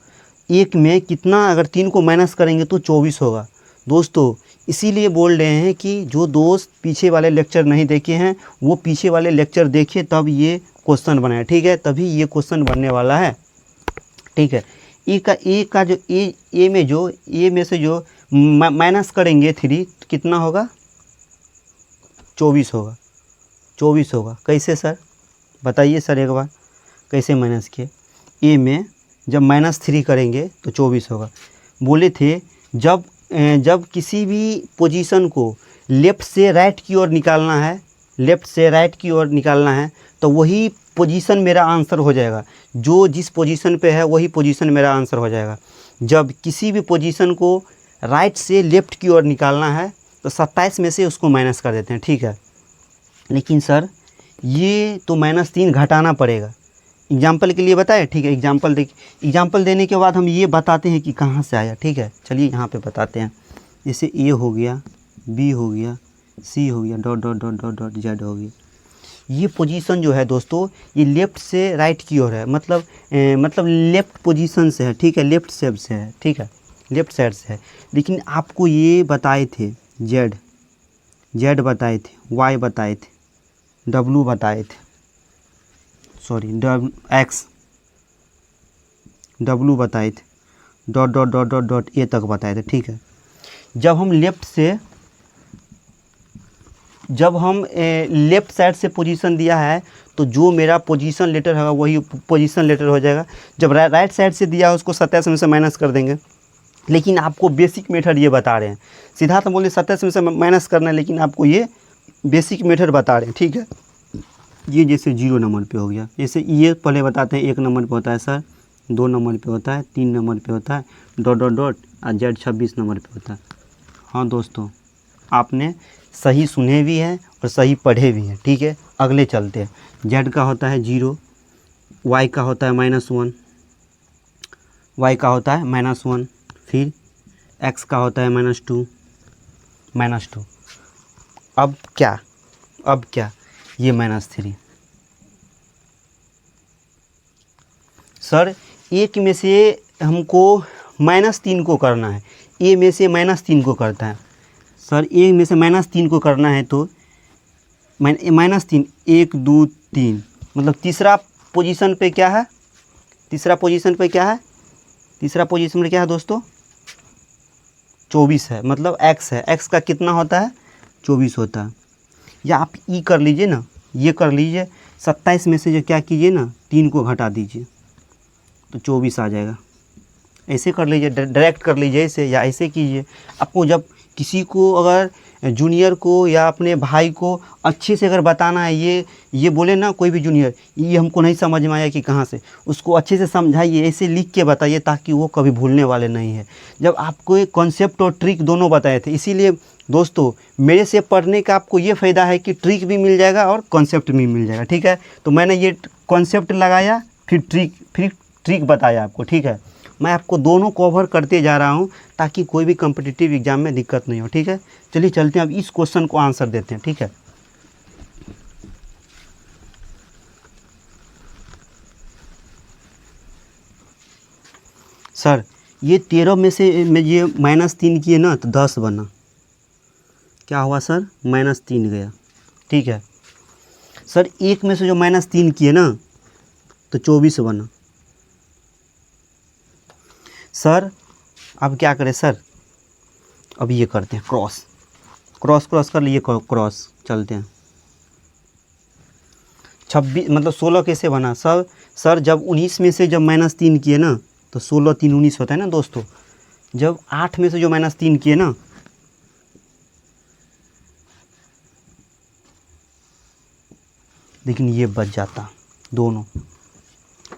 1 में कितना, अगर 3 को माइनस करेंगे तो 24 होगा। दोस्तों इसीलिए बोल रहे हैं कि जो दोस्त पीछे वाले लेक्चर नहीं देखे हैं वो पीछे वाले लेक्चर देखे, तब ये क्वेश्चन बनाए, ठीक है, तभी ये क्वेश्चन बनने वाला है, ठीक है। ए में से जो माइनस करेंगे 3 तो कितना होगा, 24 होगा। कैसे सर बताइए सर, एक बार कैसे माइनस किए। ए में जब -3 करेंगे तो 24 होगा। बोले थे जब किसी भी पोजीशन को लेफ़्ट से राइट की ओर निकालना है, तो वही पोजीशन मेरा आंसर हो जाएगा। जो जिस पोजीशन पे है वही पोजीशन मेरा आंसर हो जाएगा। जब किसी भी पोजीशन को राइट से लेफ़्ट की ओर निकालना है तो 27 में से उसको माइनस कर देते हैं, ठीक है। लेकिन सर ये तो -3 घटाना पड़ेगा। एग्जाम्पल के लिए बताए, ठीक है। एग्जाम्पल देने के बाद हम ये बताते हैं कि कहाँ से आया, ठीक है। चलिए यहाँ पे बताते हैं। जैसे A हो गया, B हो गया, C हो गया, डॉट Z हो गया। ये पोजीशन जो है दोस्तों, ये लेफ़्ट से राइट की ओर है, मतलब लेफ़्ट पोजीशन से है, ठीक है, लेफ़्ट साइड से है, ठीक है, लेफ़्ट साइड से है। लेकिन आपको ये बताए थे Z बताए थे, Y बताए थे, W बताए थे, सॉरी X W बताए थे, डॉट A तक बताए थे, ठीक है। जब हम लेफ़्ट साइड से पोजीशन दिया है तो जो मेरा पोजीशन लेटर होगा वही पोजीशन लेटर हो जाएगा। जब राइट साइड से दिया है उसको 27 में से माइनस कर देंगे लेकिन आपको बेसिक मेथड ये बता रहे हैं। सिद्धार्थ बोले 27 में से माइनस करना है, लेकिन आपको ये बेसिक मेथड बता रहे हैं, ठीक है। ये जैसे 0 नंबर पे हो गया, जैसे ये पहले बताते हैं 1 नंबर पे होता है सर, 2 नंबर पे होता है, 3 नंबर पे होता है, डॉट डॉट डॉट, और Z 26 नंबर पे होता है। हाँ दोस्तों, आपने सही सुने भी हैं और सही पढ़े भी हैं, ठीक है। अगले चलते हैं। Z का होता है 0, Y का होता है -1, Y का होता है -1, फिर X का होता है -2, -2। अब क्या ये -3। सर एक में से हमको -3 को करना है, ए में से -3 को करता है। सर ए में से -3 को करना है तो -3, 1 2 3, मतलब तीसरा पोजीशन पे क्या है, तीसरा पोजीशन पे क्या है दोस्तों, 24 है, मतलब x है। x का कितना होता है, 24 होता है। या आप ई कर लीजिए ना, ये कर लीजिए, 27 में से जो क्या कीजिए ना, 3 को घटा दीजिए तो 24 आ जाएगा। ऐसे कर लीजिए, डायरेक्ट कर लीजिए ऐसे, या ऐसे कीजिए। आपको जब किसी को अगर जूनियर को या अपने भाई को अच्छे से अगर बताना है, ये बोले ना कोई भी जूनियर, ये हमको नहीं समझ में आया कि कहाँ से, उसको अच्छे से समझाइए, ऐसे लिख के बताइए ताकि वो कभी भूलने वाले नहीं है। जब आपको एक कॉन्सेप्ट और ट्रिक दोनों बताए थे, इसीलिए दोस्तों मेरे से पढ़ने का आपको ये फ़ायदा है कि ट्रिक भी मिल जाएगा और कॉन्सेप्ट भी मिल जाएगा, ठीक है। तो मैंने ये कॉन्सेप्ट लगाया, फिर ट्रिक बताया आपको, ठीक है। मैं आपको दोनों कवर करते जा रहा हूँ ताकि कोई भी कॉम्पिटिटिव एग्जाम में दिक्कत नहीं हो, ठीक है। चलिए चलते हैं, अब इस क्वेश्चन को आंसर देते हैं, ठीक है। सर ये 13 में से ये -3 किए ना तो 10 बना, क्या हुआ सर, -3 गया, ठीक है। सर एक में से जो -3 किए ना तो 24 बना। सर अब क्या करें सर, अब ये करते हैं क्रॉस कर लिए, क्रॉस चलते हैं। 26 मतलब 16 कैसे बना सर जब 19 में से जब -3 किए ना तो 16 3 19 होता है ना दोस्तों। जब 8 में से जो -3 किए ना, लेकिन ये बच जाता, दोनों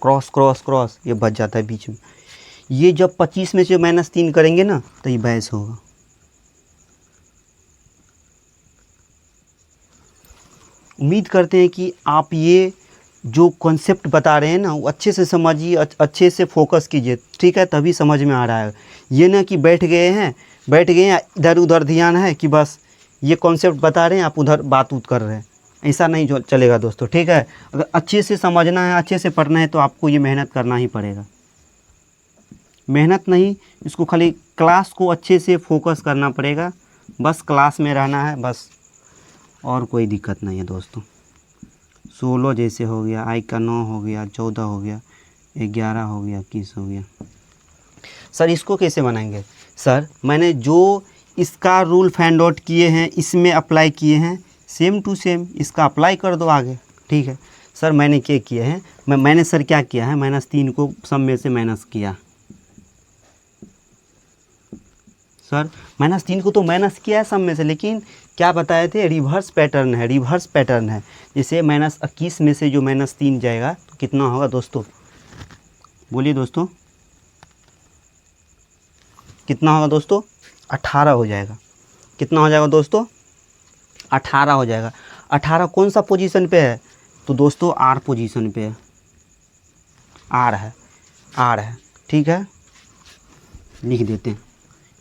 क्रॉस ये बच जाता है बीच में। ये जब 25 में से -3 करेंगे ना तो ये बहस होगा। उम्मीद करते हैं कि आप ये जो कॉन्सेप्ट बता रहे हैं ना वो अच्छे से समझिए, अच्छे से फोकस कीजिए, ठीक है, तभी समझ में आ रहा है। ये ना कि बैठ गए हैं इधर उधर ध्यान है कि बस ये कॉन्सेप्ट बता रहे हैं, आप उधर बात कर रहे हैं, ऐसा नहीं जो चलेगा दोस्तों, ठीक है। अगर अच्छे से समझना है, अच्छे से पढ़ना है तो आपको ये मेहनत करना ही पड़ेगा। मेहनत नहीं, इसको खाली क्लास को अच्छे से फोकस करना पड़ेगा, बस क्लास में रहना है बस, और कोई दिक्कत नहीं है दोस्तों। 16 जैसे हो गया, आई का 9 हो गया, 14 हो गया, 11 हो गया, 21 हो गया। सर इसको कैसे बनाएंगे, सर मैंने जो इसका रूल फाइंड आउट किए हैं इसमें अप्लाई किए हैं, सेम टू सेम इसका अप्लाई कर दो आगे, ठीक है। सर मैंने क्या किए हैं, मैंने सर क्या किया है, -3 को सब में से माइनस किया। सर -3 को तो माइनस किया है सब में से, लेकिन क्या बताए थे, रिवर्स पैटर्न है। जैसे -21 में से जो -3 जाएगा तो कितना होगा दोस्तों, बोलिए दोस्तों, कितना होगा दोस्तों, 18 हो जाएगा। कितना हो जाएगा दोस्तों, 18 हो जाएगा। 18 कौन सा पोजीशन पे है, तो दोस्तों आर पोजीशन पे है, आर है, ठीक है। लिख देते हैं,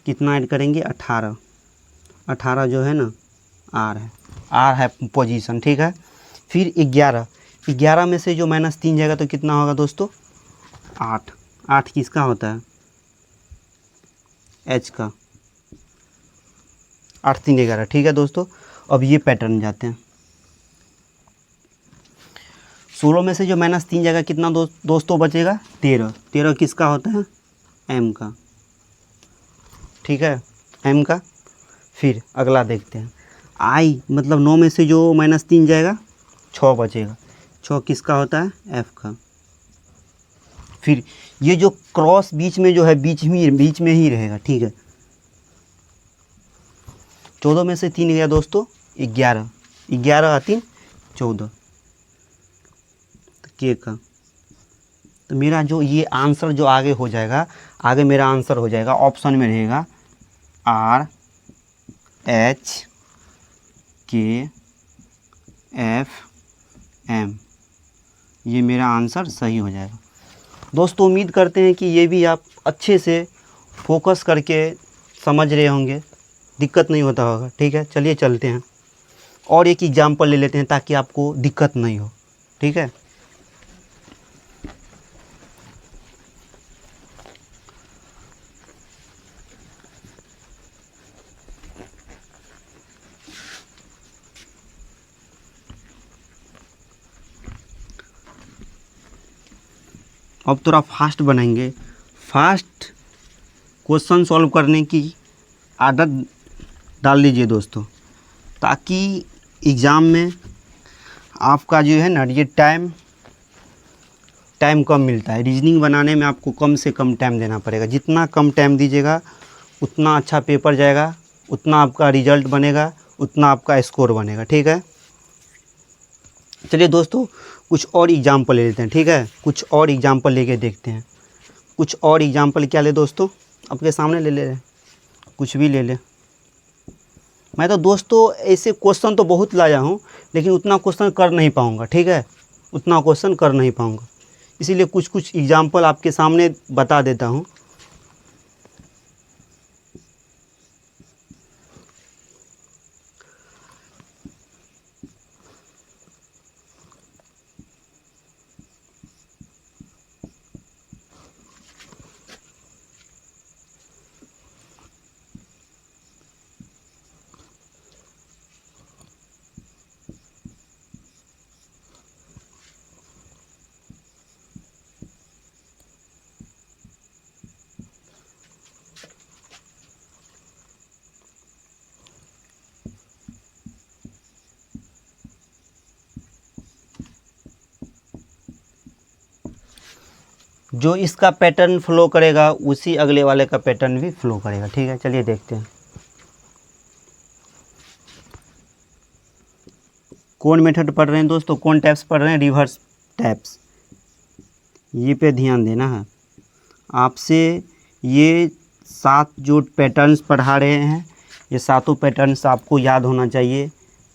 कितना ऐड करेंगे, 18 जो है ना आर है पोजीशन, ठीक है। फिर 11 में से जो -3 जाएगा तो कितना होगा दोस्तों, 8 किसका होता है, एच का, 8 3 11, ठीक है दोस्तों। अब ये पैटर्न जाते हैं, 16 में से जो -3 जाएगा कितना दोस्तों बचेगा, 13 किसका होता है, एम का, ठीक है, एम का। फिर अगला देखते हैं, आई मतलब 9 में से जो -3 जाएगा 6 बचेगा, 6 किसका होता है, एफ का, फिर ये जो क्रॉस बीच में जो है बीच में ही रहेगा, ठीक है। 14 में से 3 गया दोस्तों 11, 11 और 3 14, तो के का, तो मेरा जो ये आंसर जो आगे हो जाएगा, आगे मेरा आंसर हो जाएगा ऑप्शन में रहेगा RHKFM, ये मेरा आंसर सही हो जाएगा। दोस्तों उम्मीद करते हैं कि ये भी आप अच्छे से फोकस करके समझ रहे होंगे, दिक्कत नहीं होता होगा, ठीक है। चलिए चलते हैं और एक एग्जाम्पल ले लेते हैं ताकि आपको दिक्कत नहीं हो, ठीक है। अब थोड़ा फास्ट बनाएंगे, फास्ट क्वेश्चन सॉल्व करने की आदत डाल लीजिए दोस्तों, ताकि एग्ज़ाम में आपका जो है ना ये टाइम कम मिलता है। रीजनिंग बनाने में आपको कम से कम टाइम देना पड़ेगा, जितना कम टाइम दीजिएगा उतना अच्छा पेपर जाएगा, उतना आपका रिजल्ट बनेगा, उतना आपका स्कोर बनेगा, ठीक है। चलिए दोस्तों कुछ और एग्जाम्पल ले लेते हैं, ठीक है। कुछ और एग्जाम्पल लेके देखते हैं। कुछ और एग्जाम्पल क्या ले दोस्तों, आपके सामने ले ले, कुछ भी ले ले। मैं तो दोस्तों ऐसे क्वेश्चन तो बहुत लाया हूँ, लेकिन उतना क्वेश्चन कर नहीं पाऊँगा, ठीक है, उतना क्वेश्चन कर नहीं पाऊँगा, इसीलिए कुछ एग्जाम्पल आपके सामने बता देता हूँ। जो इसका पैटर्न फ्लो करेगा उसी अगले वाले का पैटर्न भी फ्लो करेगा, ठीक है। चलिए देखते हैं कौन मेथड पढ़ रहे हैं दोस्तों, कौन टैप्स पढ़ रहे हैं, रिवर्स टैप्स, ये पे ध्यान देना है। आपसे ये 7 जो पैटर्न्स पढ़ा रहे हैं, ये सातों पैटर्न्स आपको याद होना चाहिए,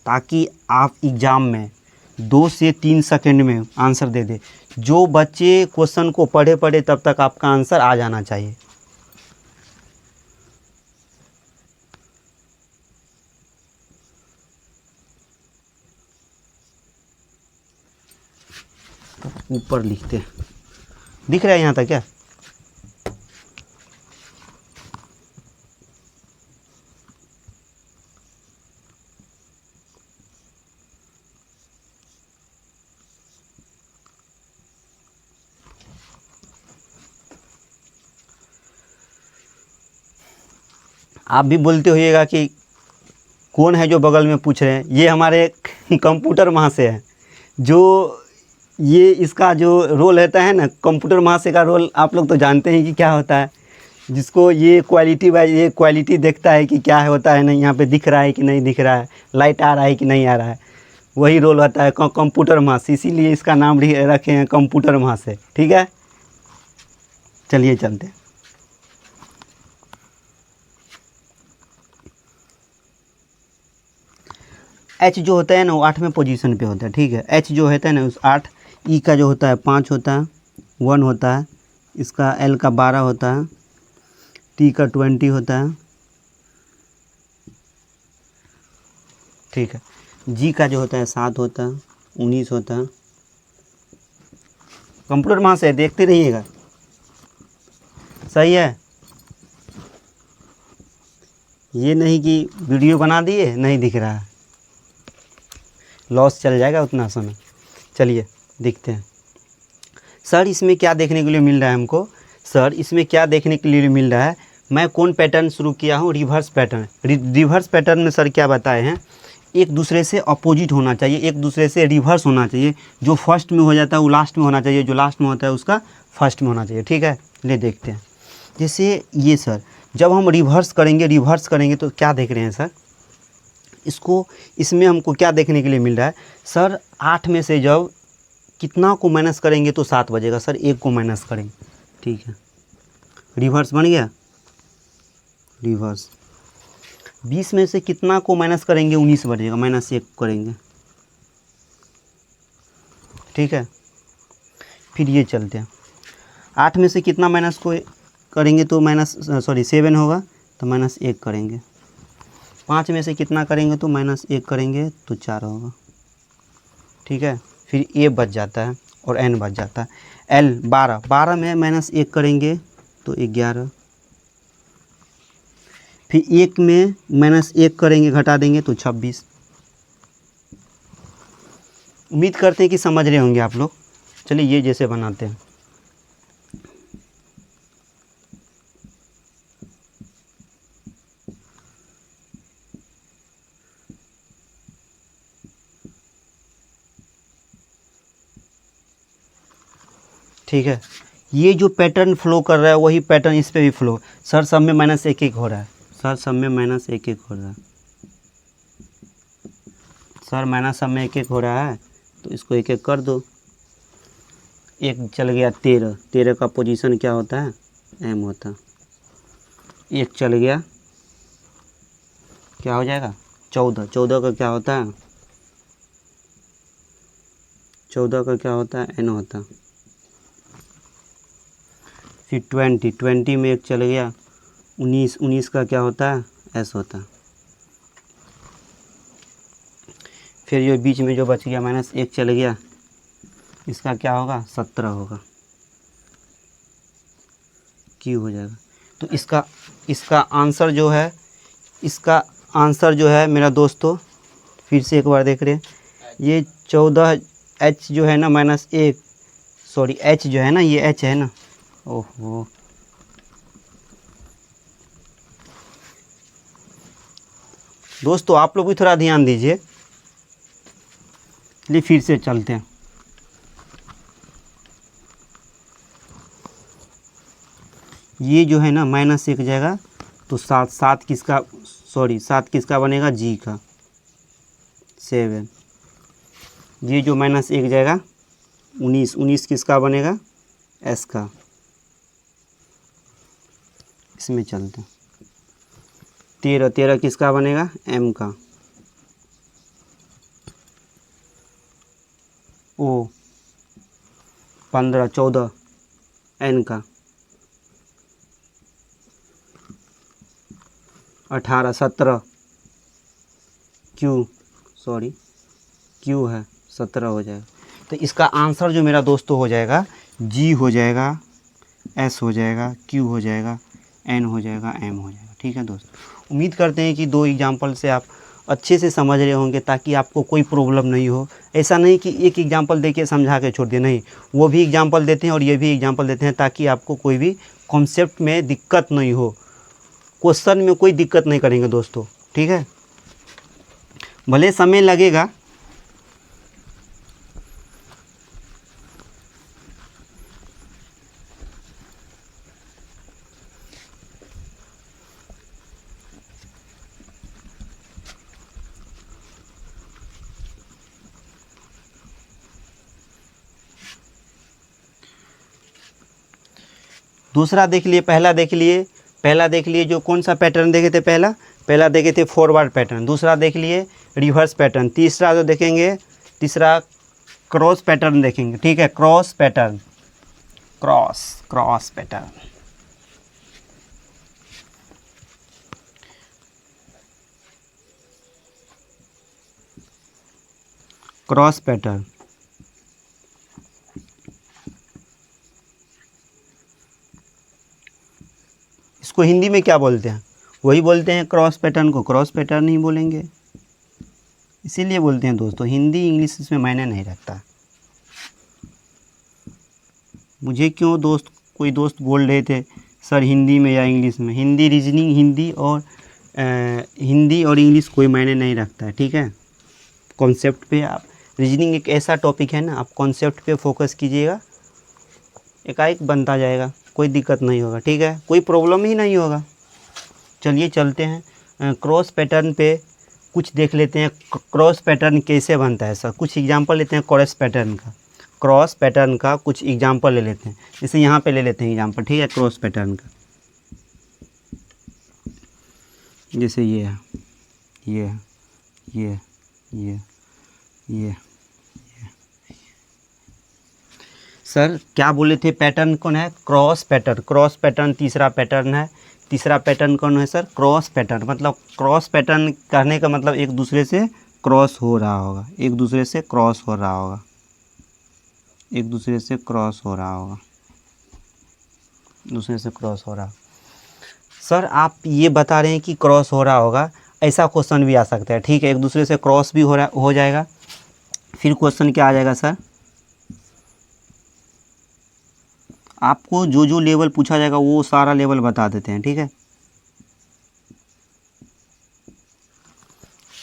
ताकि आप एग्ज़ाम में 2 से 3 सेकंड में आंसर दे दे। जो बच्चे क्वेश्चन को पढ़े तब तक आपका आंसर आ जाना चाहिए। ऊपर लिखते हैं, दिख रहा है यहाँ तक क्या? आप भी बोलते होइएगा कि कौन है जो बगल में पूछ रहे हैं। ये हमारे कंप्यूटर महाशय है, जो ये इसका जो रोल रहता है ना, कंप्यूटर महाशय का रोल आप लोग तो जानते हैं कि क्या होता है। जिसको ये क्वालिटी वाइज ये क्वालिटी देखता है कि क्या होता है, नहीं यहाँ पे दिख रहा है कि नहीं दिख रहा है, लाइट आ रहा है कि नहीं आ रहा है, वही रोल होता है कंप्यूटर महाशय। इसीलिए इसका नाम रखे हैं कंप्यूटर महाशय, ठीक है। चलिए चलते हैं। एच जो होता है ना वो 8वें पोजीशन पे होता है, ठीक है। एच जो होता है ना उस 8, ई का जो होता है 5 होता है, 1 होता है, इसका एल का 12 होता है, टी का 20 होता है, ठीक है। जी का जो होता है 7 होता है, 19 होता है। कंप्यूटर वहाँ से देखते रहिएगा, सही है। ये नहीं कि वीडियो बना दिए नहीं दिख रहा है, लॉस चल जाएगा उतना समय। चलिए देखते हैं। सर इसमें क्या देखने के लिए मिल रहा है हमको, सर इसमें क्या देखने के लिए मिल रहा है। मैं कौन पैटर्न शुरू किया हूँ, रिवर्स पैटर्न। रिवर्स पैटर्न में सर क्या बताए हैं, एक दूसरे से अपोजिट होना चाहिए, एक दूसरे से रिवर्स होना चाहिए। जो फर्स्ट में हो जाता है वो लास्ट में होना चाहिए, जो लास्ट में होता है उसका फर्स्ट में होना चाहिए। ठीक है, ले देखते हैं। जैसे ये सर, जब हम रिवर्स करेंगे तो क्या देख रहे हैं सर, इसमें हमको क्या देखने के लिए मिल रहा है सर, 8 में से जब कितना को माइनस करेंगे तो 7 बजेगा सर, 1 को माइनस करेंगे। ठीक है, रिवर्स बन गया, रिवर्स। 20 में से कितना को माइनस करेंगे 19 बजेगा, -1 करेंगे। ठीक है, फिर ये चलते हैं, 8 में से कितना माइनस को करेंगे तो 7 होगा, तो -1 करेंगे। 5 में से कितना करेंगे तो -1 करेंगे तो 4 होगा। ठीक है, फिर ए बच जाता है और एन बच जाता है। एल 12 में -1 करेंगे तो 11, फिर 1 में -1 करेंगे, घटा देंगे तो 26। उम्मीद करते हैं कि समझ रहे होंगे आप लोग। चलिए ये जैसे बनाते हैं, ठीक है। ये जो पैटर्न फ्लो कर रहा है वही पैटर्न इस पे भी फ्लो। सर सब में -1 हो रहा है, सर सब में -1 हो रहा है, सर माइनस सब में 1 हो रहा है, तो इसको 1 कर दो। 1 चल गया 13 का पोजीशन क्या होता है, m होता है। 1 चल गया, क्या हो जाएगा 14 का क्या होता है, 14 का क्या होता है, n होता है। फिर 20 में 1 चल गया, 19 का क्या होता है, s होता है। फिर ये बीच में जो बच गया -1 चल गया, इसका क्या होगा, 17 होगा, q हो जाएगा। तो इसका आंसर जो है, इसका आंसर जो है मेरा दोस्तों, फिर से एक बार देख रहे हैं, ये 14 h जो है ना -1, सॉरी h जो है ना, ये h है ना, ओहो दोस्तों आप लोग भी थोड़ा ध्यान दीजिए। चलिए फिर से चलते हैं, ये जो है ना -1 जाएगा तो 7 किसका बनेगा, g का 7। ये जो -1 जाएगा 19 किसका बनेगा, s का। इसमें चलते हैं, 13 किसका बनेगा, m का। ओ 14 n का। 17 q है, 17 हो जाएगा। तो इसका आंसर जो मेरा दोस्तों हो जाएगा, g हो जाएगा, s हो जाएगा, q हो जाएगा, n हो जाएगा, m हो जाएगा। ठीक है दोस्तों, उम्मीद करते हैं कि 2 एग्जाम्पल से आप अच्छे से समझ रहे होंगे, ताकि आपको कोई प्रॉब्लम नहीं हो। ऐसा नहीं कि एक एग्जाम्पल देके समझा के छोड़ दिए, नहीं, वो भी एग्जाम्पल देते हैं और ये भी एग्जाम्पल देते हैं, ताकि आपको कोई भी कॉन्सेप्ट में दिक्कत नहीं हो, क्वेश्चन में कोई दिक्कत नहीं करेंगे दोस्तों। ठीक है, भले समय लगेगा, दूसरा देख लिए, पहला देख लिए जो कौन सा पैटर्न देखे थे, पहला देखे थे फॉरवर्ड पैटर्न, दूसरा देख लिए रिवर्स पैटर्न, तीसरा जो देखेंगे, तीसरा क्रॉस पैटर्न देखेंगे। ठीक है, cross pattern, cross pattern. Cross pattern इसको हिंदी में क्या बोलते हैं, वही बोलते हैं क्रॉस पैटर्न को, क्रॉस पैटर्न ही बोलेंगे, इसीलिए बोलते हैं दोस्तों। हिंदी इंग्लिश इसमें मायने नहीं रखता। मुझे क्यों कोई दोस्त बोल रहे थे सर हिंदी में या इंग्लिश में, हिंदी रीजनिंग, हिंदी और इंग्लिश कोई मायने नहीं रखता है। ठीक है, कॉन्सेप्ट पे आप, रीजनिंग एक ऐसा टॉपिक है ना, आप कॉन्सेप्ट पे फोकस कीजिएगा, एकाएक बनता जाएगा, कोई दिक्कत नहीं होगा, ठीक है, कोई प्रॉब्लम ही नहीं होगा। चलिए चलते हैं क्रॉस पैटर्न पे, कुछ देख लेते हैं क्रॉस पैटर्न कैसे बनता है सर। कुछ एग्जांपल लेते हैं क्रॉस पैटर्न का कुछ एग्जांपल ले लेते हैं। जैसे यहाँ पे ले लेते हैं एग्जांपल, ठीक है, क्रॉस पैटर्न का। जैसे ये है, ये है, ये ये ये सर क्या बोले थे, पैटर्न कौन है, क्रॉस पैटर्न तीसरा पैटर्न है। तीसरा पैटर्न कौन है सर, क्रॉस पैटर्न। मतलब क्रॉस पैटर्न कहने का मतलब एक दूसरे से क्रॉस हो रहा होगा, एक दूसरे से क्रॉस हो रहा होगा, एक दूसरे से क्रॉस हो रहा होगा, दूसरे से क्रॉस हो रहा। सर आप ये बता रहे हैं कि क्रॉस हो रहा होगा, ऐसा क्वेश्चन भी आ सकता है, ठीक है, एक दूसरे से क्रॉस भी हो जाएगा। फिर क्वेश्चन क्या आ जाएगा सर, आपको जो जो लेवल पूछा जाएगा वो सारा लेवल बता देते हैं, ठीक है।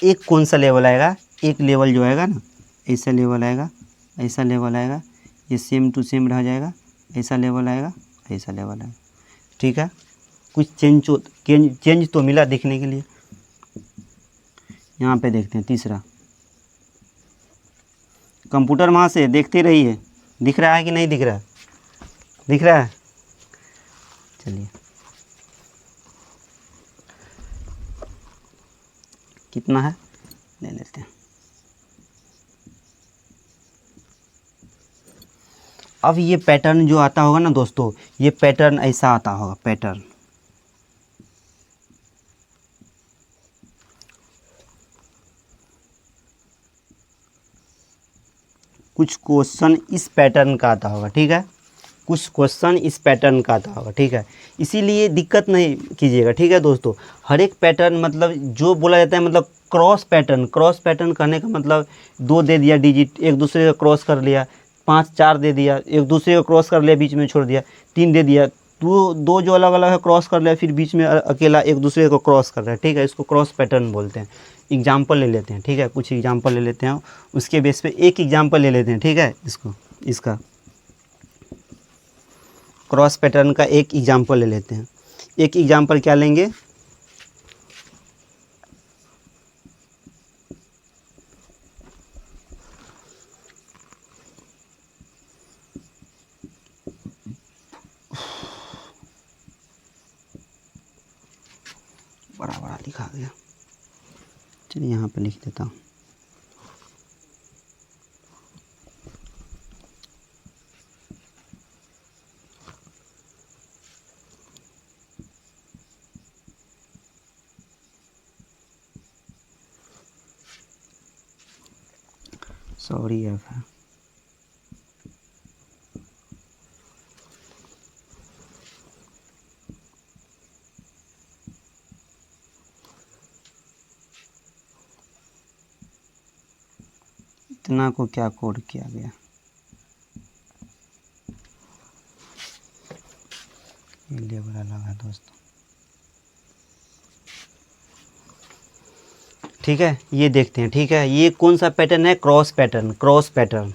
एक कौन सा लेवल आएगा, एक लेवल जो आएगा ना, ऐसा लेवल आएगा, ऐसा लेवल आएगा, ये सेम टू सेम रह जाएगा, ऐसा लेवल आएगा, ऐसा लेवल आएगा, ठीक है। कुछ चेंज तो मिला देखने के लिए। यहाँ पे देखते हैं तीसरा, कंप्यूटर वहाँ से देखते रहिए, दिख रहा है कि नहीं दिख रहा है, दिख रहा है। चलिए कितना है ले लेते हैं। अब ये पैटर्न जो आता होगा ना दोस्तों, ये पैटर्न ऐसा आता होगा, पैटर्न कुछ क्वेश्चन इस पैटर्न का आता होगा, ठीक है, कुछ क्वेश्चन इस पैटर्न का आता होगा, ठीक है। इसीलिए दिक्कत नहीं कीजिएगा, ठीक है दोस्तों। हर एक पैटर्न मतलब जो बोला जाता है, मतलब क्रॉस पैटर्न करने का मतलब 2 दे दिया डिजिट, एक दूसरे को क्रॉस कर लिया, 5 4 दे दिया, एक दूसरे को क्रॉस कर लिया, बीच में छोड़ दिया, 3 दे दिया, दो जो अलग अलग है क्रॉस कर लिया, फिर बीच में अकेला एक दूसरे को क्रॉस कर रहा है, ठीक है, इसको क्रॉस पैटर्न बोलते हैं। एग्जाम्पल ले लेते हैं, ठीक है, कुछ एग्जाम्पल ले लेते हैं, उसके बेस पे एक एग्जाम्पल ले लेते हैं, ठीक है। इसका क्रॉस पैटर्न का एक एग्जाम्पल ले लेते हैं। एक एग्जाम्पल क्या लेंगे, बड़ा बड़ा लिखा गया, चलिए यहाँ पे लिख देता हूँ। सॉरी है, इतना को क्या कोड किया गया, ये बड़ा लगा दोस्तों, ठीक है। ये देखते हैं, ठीक है, ये कौन सा पैटर्न है, क्रॉस पैटर्न।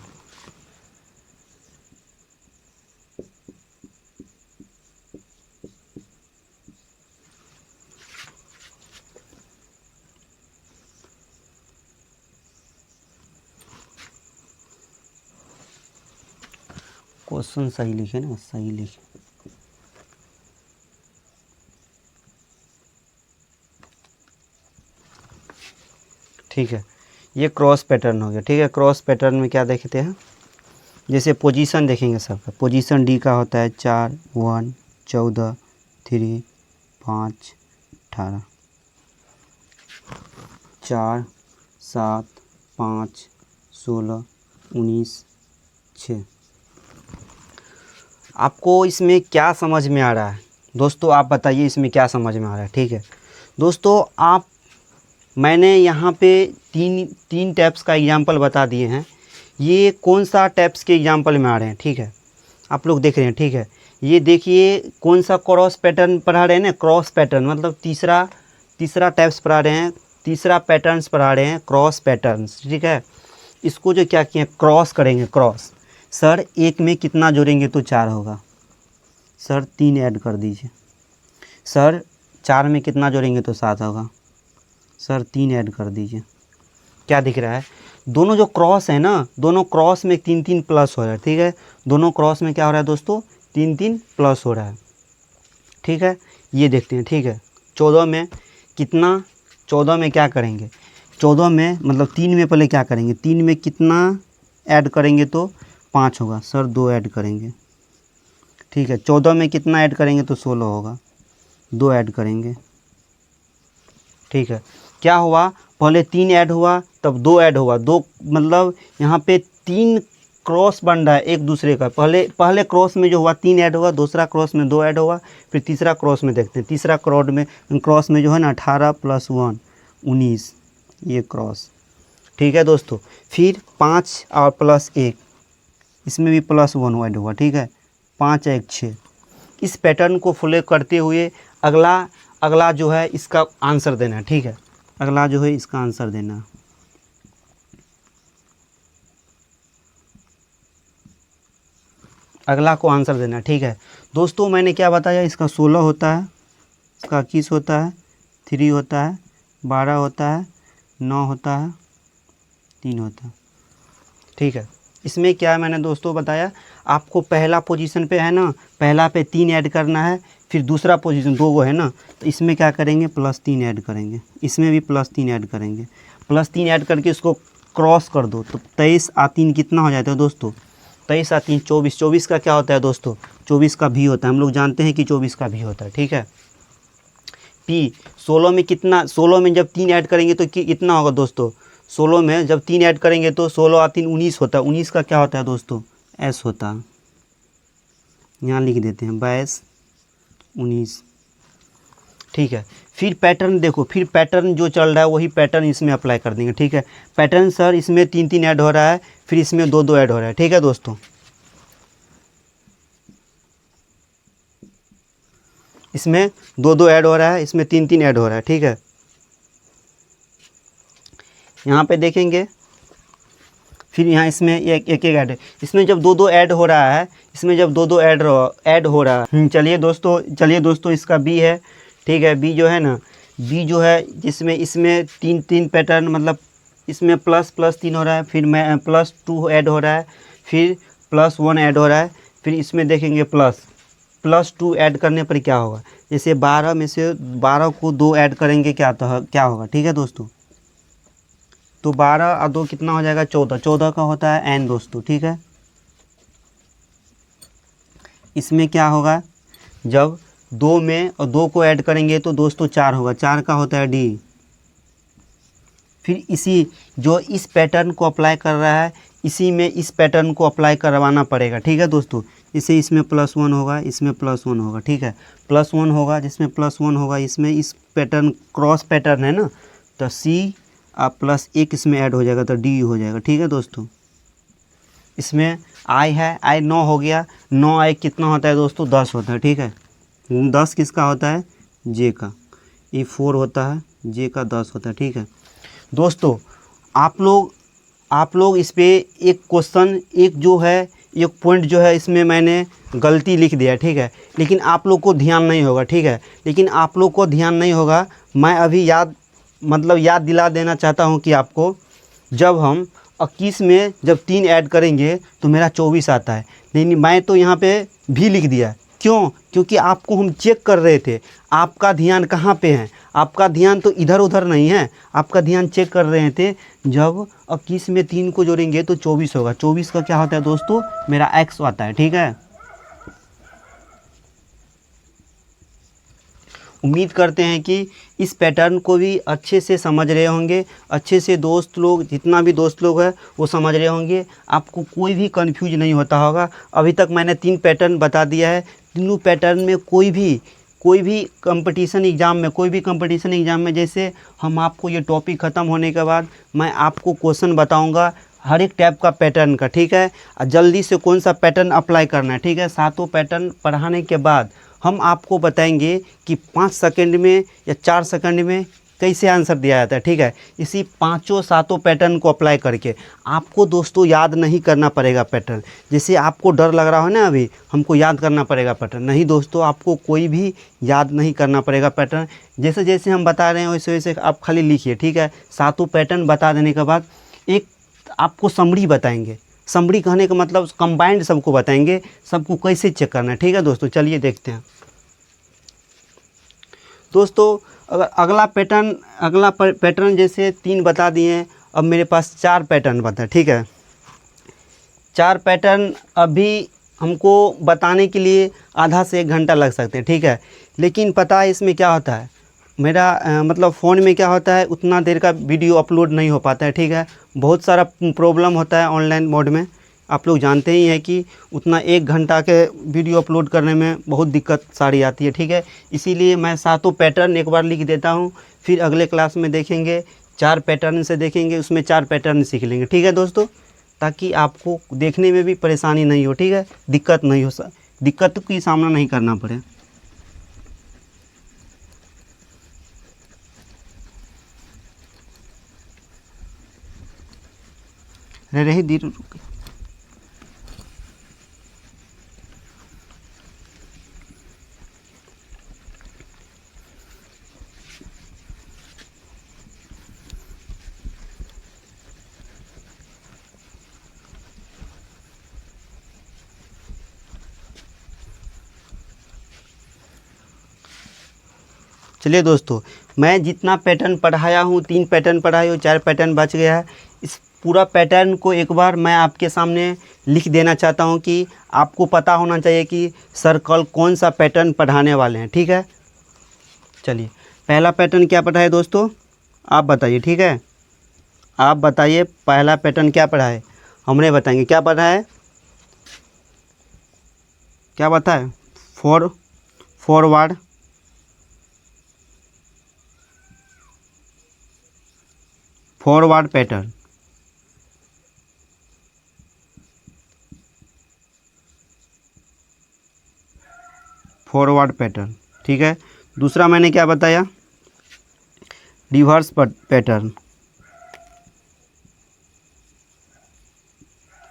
क्वेश्चन सही लिखे ना, सही लिखे, ठीक है। ये क्रॉस पैटर्न हो गया, ठीक है। क्रॉस पैटर्न में क्या देखते हैं, जैसे पोजीशन देखेंगे सबका, पोजीशन डी का होता है 4 1 14 3 5 18, 4 7 5 16 19 6। आपको इसमें क्या समझ में आ रहा है दोस्तों, आप बताइए इसमें क्या समझ में आ रहा है, ठीक है दोस्तों। मैंने यहाँ पे तीन टैप्स का एग्जांपल बता दिए हैं, ये कौन सा टैप्स के एग्जांपल में आ रहे हैं, ठीक है, आप लोग देख रहे हैं, ठीक है। ये देखिए कौन सा क्रॉस पैटर्न पढ़ा रहे हैं ना, क्रॉस पैटर्न मतलब तीसरा टैप्स पढ़ा रहे हैं, तीसरा पैटर्न्स पढ़ा रहे हैं क्रॉस पैटर्न्स, ठीक है। इसको जो क्या किए क्रॉस करेंगे, क्रॉस। सर एक में कितना जोड़ेंगे तो 4 होगा, सर 3 ऐड कर दीजिए। सर 4 में कितना जोड़ेंगे तो 7 होगा, सर 3 ऐड कर दीजिए। क्या दिख रहा है, दोनों जो क्रॉस है ना, दोनों क्रॉस में 3-3 प्लस हो रहा है, ठीक है। दोनों क्रॉस में क्या हो रहा है दोस्तों, 3-3 प्लस हो रहा है, ठीक है। ये देखते हैं, ठीक है। 14 में कितना, 14 में क्या करेंगे, 14 में मतलब 3 में पहले क्या करेंगे, 3 में कितना ऐड करेंगे तो 5 होगा, सर 2 ऐड करेंगे, ठीक है। 14 में कितना ऐड करेंगे तो 16 होगा, 2 ऐड करेंगे, ठीक है। क्या हुआ, पहले 3 ऐड हुआ तब 2 ऐड हुआ, 2 मतलब यहाँ पे 3 क्रॉस बन रहा है एक दूसरे का। पहले क्रॉस में जो हुआ 3 ऐड हुआ, दूसरा क्रॉस में 2 ऐड हुआ, फिर तीसरा क्रॉस में देखते हैं। तीसरा क्रॉस में जो है ना 18 + 1 19, ये क्रॉस, ठीक है दोस्तों। फिर 5 और +1, इसमें भी +1 ऐड हुआ, ठीक है। 5 1 6। इस पैटर्न को फॉलो करते हुए अगला जो है इसका आंसर देना है, ठीक है। अगला जो है इसका आंसर देना, अगला को आंसर देना, ठीक है दोस्तों। मैंने क्या बताया, इसका 16 होता है, इसका 21 होता है, 3 होता है, 12 होता है, 9 होता है, 3 होता है, ठीक है। इसमें क्या है मैंने दोस्तों बताया, आपको पहला पोजीशन पे है ना, पहला पे 3 ऐड करना है, फिर दूसरा पोजीशन 2 वो है ना, तो इसमें क्या करेंगे +3 ऐड करेंगे, इसमें भी +3 ऐड करेंगे। +3 ऐड करके इसको क्रॉस कर दो तो 23 और 3 कितना हो जाता है दोस्तों, 23 और 3 24। 24 का क्या होता है दोस्तों, 24 का भी होता है, हम लोग जानते हैं कि 24 का भी होता है, ठीक है। P 16 में कितना, 16 में जब 3 ऐड करेंगे तो कितना होगा दोस्तों, 16 में जब 3 ऐड करेंगे तो 16 और 3 19 होता है। 19 का क्या होता है दोस्तों, S होता है, यहाँ लिख देते हैं 22 19, ठीक है। फिर पैटर्न देखो, फिर पैटर्न जो चल रहा है वही पैटर्न इसमें अप्लाई कर देंगे, ठीक है। पैटर्न सर इसमें 3-3 ऐड हो रहा है, फिर इसमें 2-2 ऐड हो रहा है, ठीक है दोस्तों। इसमें 2-2 ऐड हो रहा है, इसमें 3-3 ऐड हो रहा है, ठीक है। यहाँ पे देखेंगे, फिर यहाँ इसमें एक ऐड, इसमें जब 2-2 ऐड हो रहा है, इसमें जब 2-2 ऐड हो रहा है, चलिए दोस्तों इसका बी है, ठीक है। बी जो है ना, बी जो है जिसमें इसमें 3-3 पैटर्न, मतलब इसमें ++3 हो रहा है, फिर मैं +2 ऐड हो रहा है, फिर +1 ऐड हो रहा है, फिर इसमें देखेंगे +2 ऐड करने पर क्या होगा, जैसे 12 में से 12 को 2 ऐड करेंगे क्या होगा, ठीक है दोस्तों। तो 12 और 2 कितना हो जाएगा 14, 14 का होता है n दोस्तों, ठीक है। इसमें क्या होगा, जब 2 में और 2 को ऐड करेंगे तो दोस्तों 4 होगा, 4 का होता है d। फिर इसी जो इस पैटर्न को अप्लाई कर रहा है, इसी में इस पैटर्न को अप्लाई करवाना पड़ेगा, ठीक है दोस्तों। इसे इसमें +1 होगा, इसमें +1 होगा, ठीक है। +1 होगा, जिसमें +1 होगा, इसमें इस पैटर्न क्रॉस पैटर्न है ना, तो C और +1 इसमें ऐड हो जाएगा तो D हो जाएगा, ठीक है दोस्तों। इसमें I है, I 9 हो गया, 9 I कितना होता है दोस्तों 10 होता है, ठीक है। 10 किसका होता है, J का। ये 4 होता है, J का 10 होता है, ठीक है दोस्तों। आप लोग इस पे एक क्वेश्चन, एक जो है एक पॉइंट जो है इसमें मैंने गलती लिख दिया, ठीक है, लेकिन आप लोग को ध्यान नहीं होगा, ठीक है। लेकिन आप लोग को ध्यान नहीं होगा, मैं अभी याद दिला देना चाहता हूं कि आपको, जब हम 21 में जब 3 ऐड करेंगे तो मेरा 24 आता है। नहीं, मैं तो यहाँ पे भी लिख दिया, क्यों, क्योंकि आपको हम चेक कर रहे थे, आपका ध्यान कहाँ पे है, आपका ध्यान तो इधर उधर नहीं है, आपका ध्यान चेक कर रहे थे। जब 21 में 3 को जोड़ेंगे तो 24 होगा, 24 का क्या होता है दोस्तों, मेरा x आता है, ठीक है। उम्मीद करते हैं कि इस पैटर्न को भी अच्छे से समझ रहे होंगे, अच्छे से दोस्त लोग, जितना भी दोस्त लोग हैं वो समझ रहे होंगे, आपको कोई भी कंफ्यूज नहीं होता होगा। अभी तक मैंने 3 पैटर्न बता दिया है, तीनों पैटर्न में कोई भी कंपटीशन एग्ज़ाम में जैसे हम आपको ये टॉपिक ख़त्म होने के बाद मैं आपको क्वेश्चन बताऊँगा हर एक टाइप का पैटर्न का, ठीक है। और जल्दी से कौन सा पैटर्न अप्लाई करना है, ठीक है। 7 पैटर्न पढ़ाने के बाद हम आपको बताएंगे कि 5 सेकंड में या 4 सेकंड में कैसे आंसर दिया जाता है, ठीक है। इसी पांचों सातों पैटर्न को अप्लाई करके आपको दोस्तों याद नहीं करना पड़ेगा पैटर्न। जैसे आपको डर लग रहा है ना अभी हमको याद करना पड़ेगा पैटर्न, नहीं दोस्तों, आपको कोई भी याद नहीं करना पड़ेगा पैटर्न। जैसे जैसे हम बता रहे हैं वैसे वैसे आप खाली लिखिए, ठीक है। सातों पैटर्न बता देने के बाद एक आपको समरी बताएंगे। समरी कहने का मतलब कंबाइंड सबको बताएंगे, सबको कैसे चेक करना है, ठीक है दोस्तों। चलिए देखते हैं दोस्तों। अगर अगला पैटर्न जैसे 3 बता दिए हैं, अब मेरे पास 4 पैटर्न बता, ठीक है। 4 पैटर्न अभी हमको बताने के लिए आधा से 1 घंटा लग सकते हैं, ठीक है। लेकिन पता है इसमें क्या होता है, मेरा मतलब फ़ोन में क्या होता है, उतना देर का वीडियो अपलोड नहीं हो पाता है, ठीक है। बहुत सारा प्रॉब्लम होता है ऑनलाइन मोड में, आप लोग जानते ही हैं कि उतना 1 घंटा के वीडियो अपलोड करने में बहुत दिक्कत सारी आती है, ठीक है। इसीलिए मैं सातों पैटर्न एक बार लिख देता हूँ, फिर अगले क्लास में देखेंगे 4 पैटर्न से देखेंगे, उसमें 4 पैटर्न सीख लेंगे, ठीक है दोस्तों। ताकि आपको देखने में भी परेशानी नहीं हो, ठीक है, दिक्कत नहीं हो, दिक्कत की सामना नहीं करना पड़े। रही धीरे रुक। चलिए दोस्तों, मैं जितना पैटर्न पढ़ाया हूँ, 3 पैटर्न पढ़ाया हूँ, 4 पैटर्न बच गया है। इस पूरा पैटर्न को एक बार मैं आपके सामने लिख देना चाहता हूँ कि आपको पता होना चाहिए कि सर कल कौन सा पैटर्न पढ़ाने वाले हैं, ठीक है। चलिए, पहला पैटर्न क्या पढ़ाए दोस्तों, आप बताइए, ठीक है। आप बताइए पहला पैटर्न क्या पढ़ा है, हमने बताएंगे क्या पढ़ा है, क्या बताए। फॉरवर्ड पैटर्न, फॉरवर्ड पैटर्न, ठीक है। दूसरा मैंने क्या बताया, रिवर्स पैटर्न,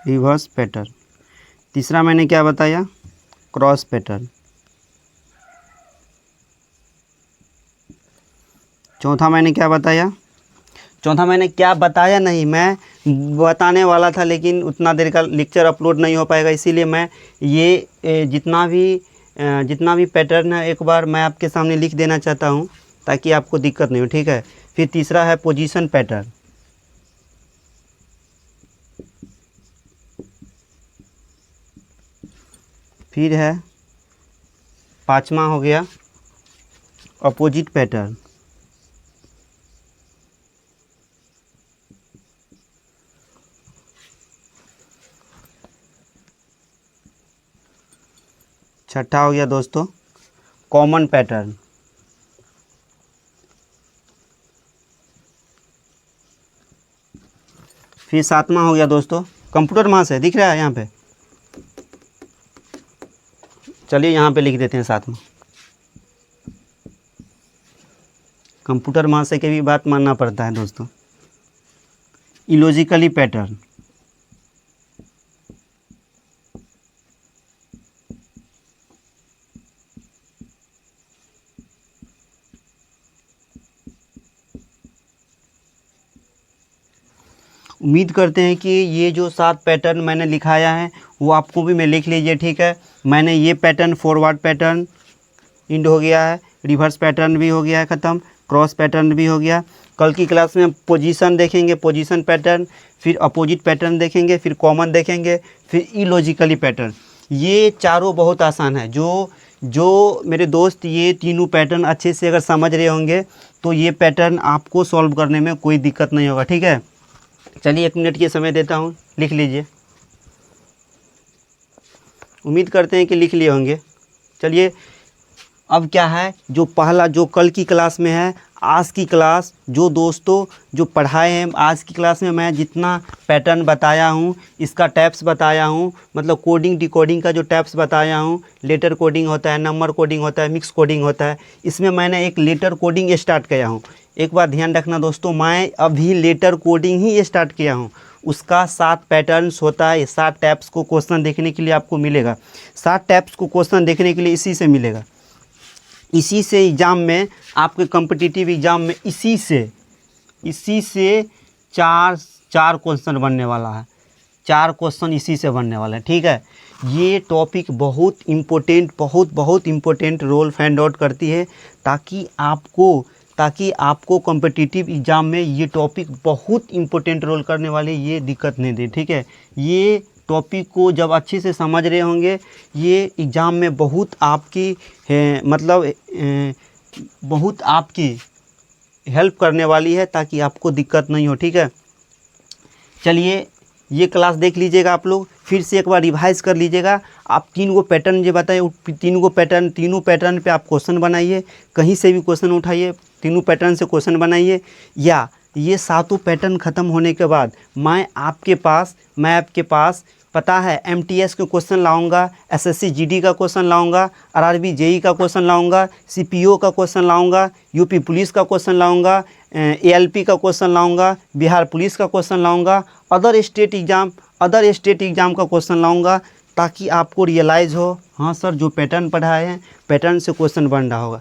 रिवर्स पैटर्न। तीसरा मैंने क्या बताया, क्रॉस पैटर्न। चौथा मैंने क्या बताया, चौथा मैंने क्या बताया नहीं, मैं बताने वाला था लेकिन उतना देर का लेक्चर अपलोड नहीं हो पाएगा, इसीलिए मैं ये जितना भी पैटर्न है एक बार मैं आपके सामने लिख देना चाहता हूँ ताकि आपको दिक्कत नहीं हो, ठीक है। फिर तीसरा है पोजीशन पैटर्न, फिर है 5वां हो गया अपोजिट पैटर्न, छठा हो गया दोस्तों कॉमन पैटर्न, फिर 7वां हो गया दोस्तों कंप्यूटर मास है, दिख रहा है यहाँ पे, चलिए यहाँ पे लिख देते हैं 7वां। कंप्यूटर मास से के भी बात मानना पड़ता है दोस्तों। इलॉजिकली पैटर्न, उम्मीद करते हैं कि ये जो 7 पैटर्न मैंने लिखाया है वो आपको भी मैं लिख लीजिए, ठीक है। मैंने ये पैटर्न फॉरवर्ड पैटर्न इंड हो गया है, रिवर्स पैटर्न भी हो गया है ख़त्म, क्रॉस पैटर्न भी हो गया। कल की क्लास में पोजीशन देखेंगे, पोजीशन पैटर्न, फिर अपोजिट पैटर्न देखेंगे, फिर कॉमन देखेंगे, फिर इलॉजिकली पैटर्न। ये चारों बहुत आसान है। जो मेरे दोस्त ये तीनों पैटर्न अच्छे से अगर समझ रहे होंगे तो ये पैटर्न आपको सॉल्व करने में कोई दिक्कत नहीं होगा, ठीक है। चलिए 1 मिनट के समय देता हूँ, लिख लीजिए। उम्मीद करते हैं कि लिख लिए होंगे। चलिए अब क्या है, जो पहला जो कल की क्लास में है, आज की क्लास जो दोस्तों जो पढ़ाए हैं, आज की क्लास में मैं जितना पैटर्न बताया हूँ, इसका टैप्स बताया हूँ, मतलब कोडिंग डिकोडिंग का जो टैप्स बताया हूँ, लेटर कोडिंग होता है, नंबर कोडिंग होता है, मिक्स कोडिंग होता है, इसमें मैंने एक लेटर कोडिंग स्टार्ट किया हूँ। एक बात ध्यान रखना दोस्तों, मैं अभी लेटर कोडिंग ही स्टार्ट किया हूँ। उसका 7 पैटर्न्स होता है, 7 टाइप्स को क्वेश्चन देखने के लिए आपको मिलेगा। 7 टाइप्स को क्वेश्चन देखने के लिए इसी से मिलेगा। इसी से एग्ज़ाम में, आपके कॉम्पिटिटिव एग्ज़ाम में इसी से चार क्वेश्चन बनने वाला है। 4 क्वेश्चन इसी से बनने वाला है, ठीक है। ये टॉपिक बहुत इम्पोर्टेंट रोल फाइंड आउट करती है, ताकि आपको कॉम्पिटिटिव एग्ज़ाम में ये टॉपिक बहुत इम्पोर्टेंट रोल करने वाले, ये दिक्कत नहीं दे, ठीक है। ये टॉपिक को जब अच्छे से समझ रहे होंगे, ये एग्ज़ाम में बहुत आपकी बहुत आपकी हेल्प करने वाली है, ताकि आपको दिक्कत नहीं हो, ठीक है। चलिए ये क्लास देख लीजिएगा, आप लोग फिर से एक बार रिवाइज कर लीजिएगा। आप 3 गो पैटर्न जो बताए, 3 पैटर्न पे आप क्वेश्चन बनाइए, कहीं से भी क्वेश्चन उठाइए, 3 पैटर्न से क्वेश्चन बनाइए। या ये 7 पैटर्न ख़त्म होने के बाद मैं आपके पास पता है MTS के क्वेश्चन लाऊंगा, SSC GD का क्वेश्चन लाऊंगा, RRB JE का क्वेश्चन लाऊंगा, CPO का क्वेश्चन लाऊंगा, UP पुलिस का क्वेश्चन लाऊंगा, ALP का क्वेश्चन लाऊंगा, बिहार पुलिस का क्वेश्चन लाऊंगा, अदर स्टेट एग्ज़ाम का क्वेश्चन लाऊंगा, ताकि आपको रियलाइज़ हो, हाँ सर जो पैटर्न पढ़ाए हैं, पैटर्न से क्वेश्चन बन रहा होगा।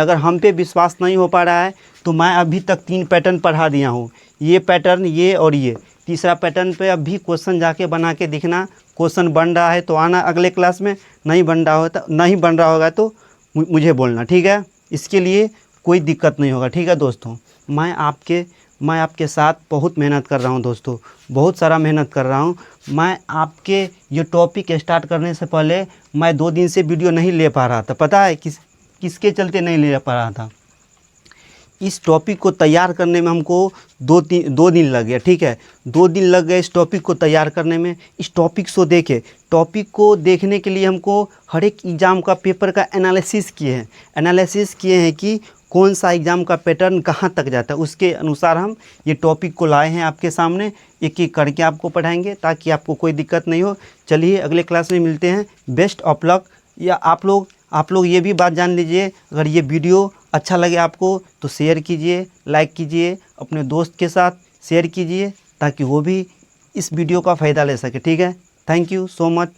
अगर हम पे विश्वास नहीं हो पा रहा है, तो मैं अभी तक 3 पैटर्न पढ़ा दिया हूँ। ये पैटर्न, ये और ये तीसरा पैटर्न पे अभी क्वेश्चन जाके बना के दिखना। क्वेश्चन बन रहा है तो आना अगले क्लास में, नहीं बन रहा होगा तो मुझे बोलना, ठीक है। इसके लिए कोई दिक्कत नहीं होगा, ठीक है दोस्तों। मैं आपके साथ बहुत मेहनत कर रहा हूँ दोस्तों, बहुत सारा मेहनत कर रहा हूँ। मैं आपके ये टॉपिक स्टार्ट करने से पहले मैं 2 दिन से वीडियो नहीं ले पा रहा था। पता है किसके चलते नहीं ले पा रहा था? इस टॉपिक को तैयार करने में हमको 2 दिन लग गया, ठीक है। 2 दिन लग गए इस टॉपिक को तैयार करने में। इस टॉपिक को देखने के लिए हमको हर एक एग्ज़ाम का पेपर का एनालिसिस किए हैं कि कौन सा एग्ज़ाम का पैटर्न कहाँ तक जाता है। उसके अनुसार हम ये टॉपिक को लाए हैं आपके सामने, एक एक करके आपको पढ़ाएंगे, ताकि आपको कोई दिक्कत नहीं हो। चलिए अगले क्लास में मिलते हैं। Best of luck. या आप लोग ये भी बात जान लीजिए, अगर ये वीडियो अच्छा लगे आपको तो शेयर कीजिए, लाइक कीजिए, अपने दोस्त के साथ शेयर कीजिए, ताकि वो भी इस वीडियो का फ़ायदा ले सके, ठीक है। Thank you so much.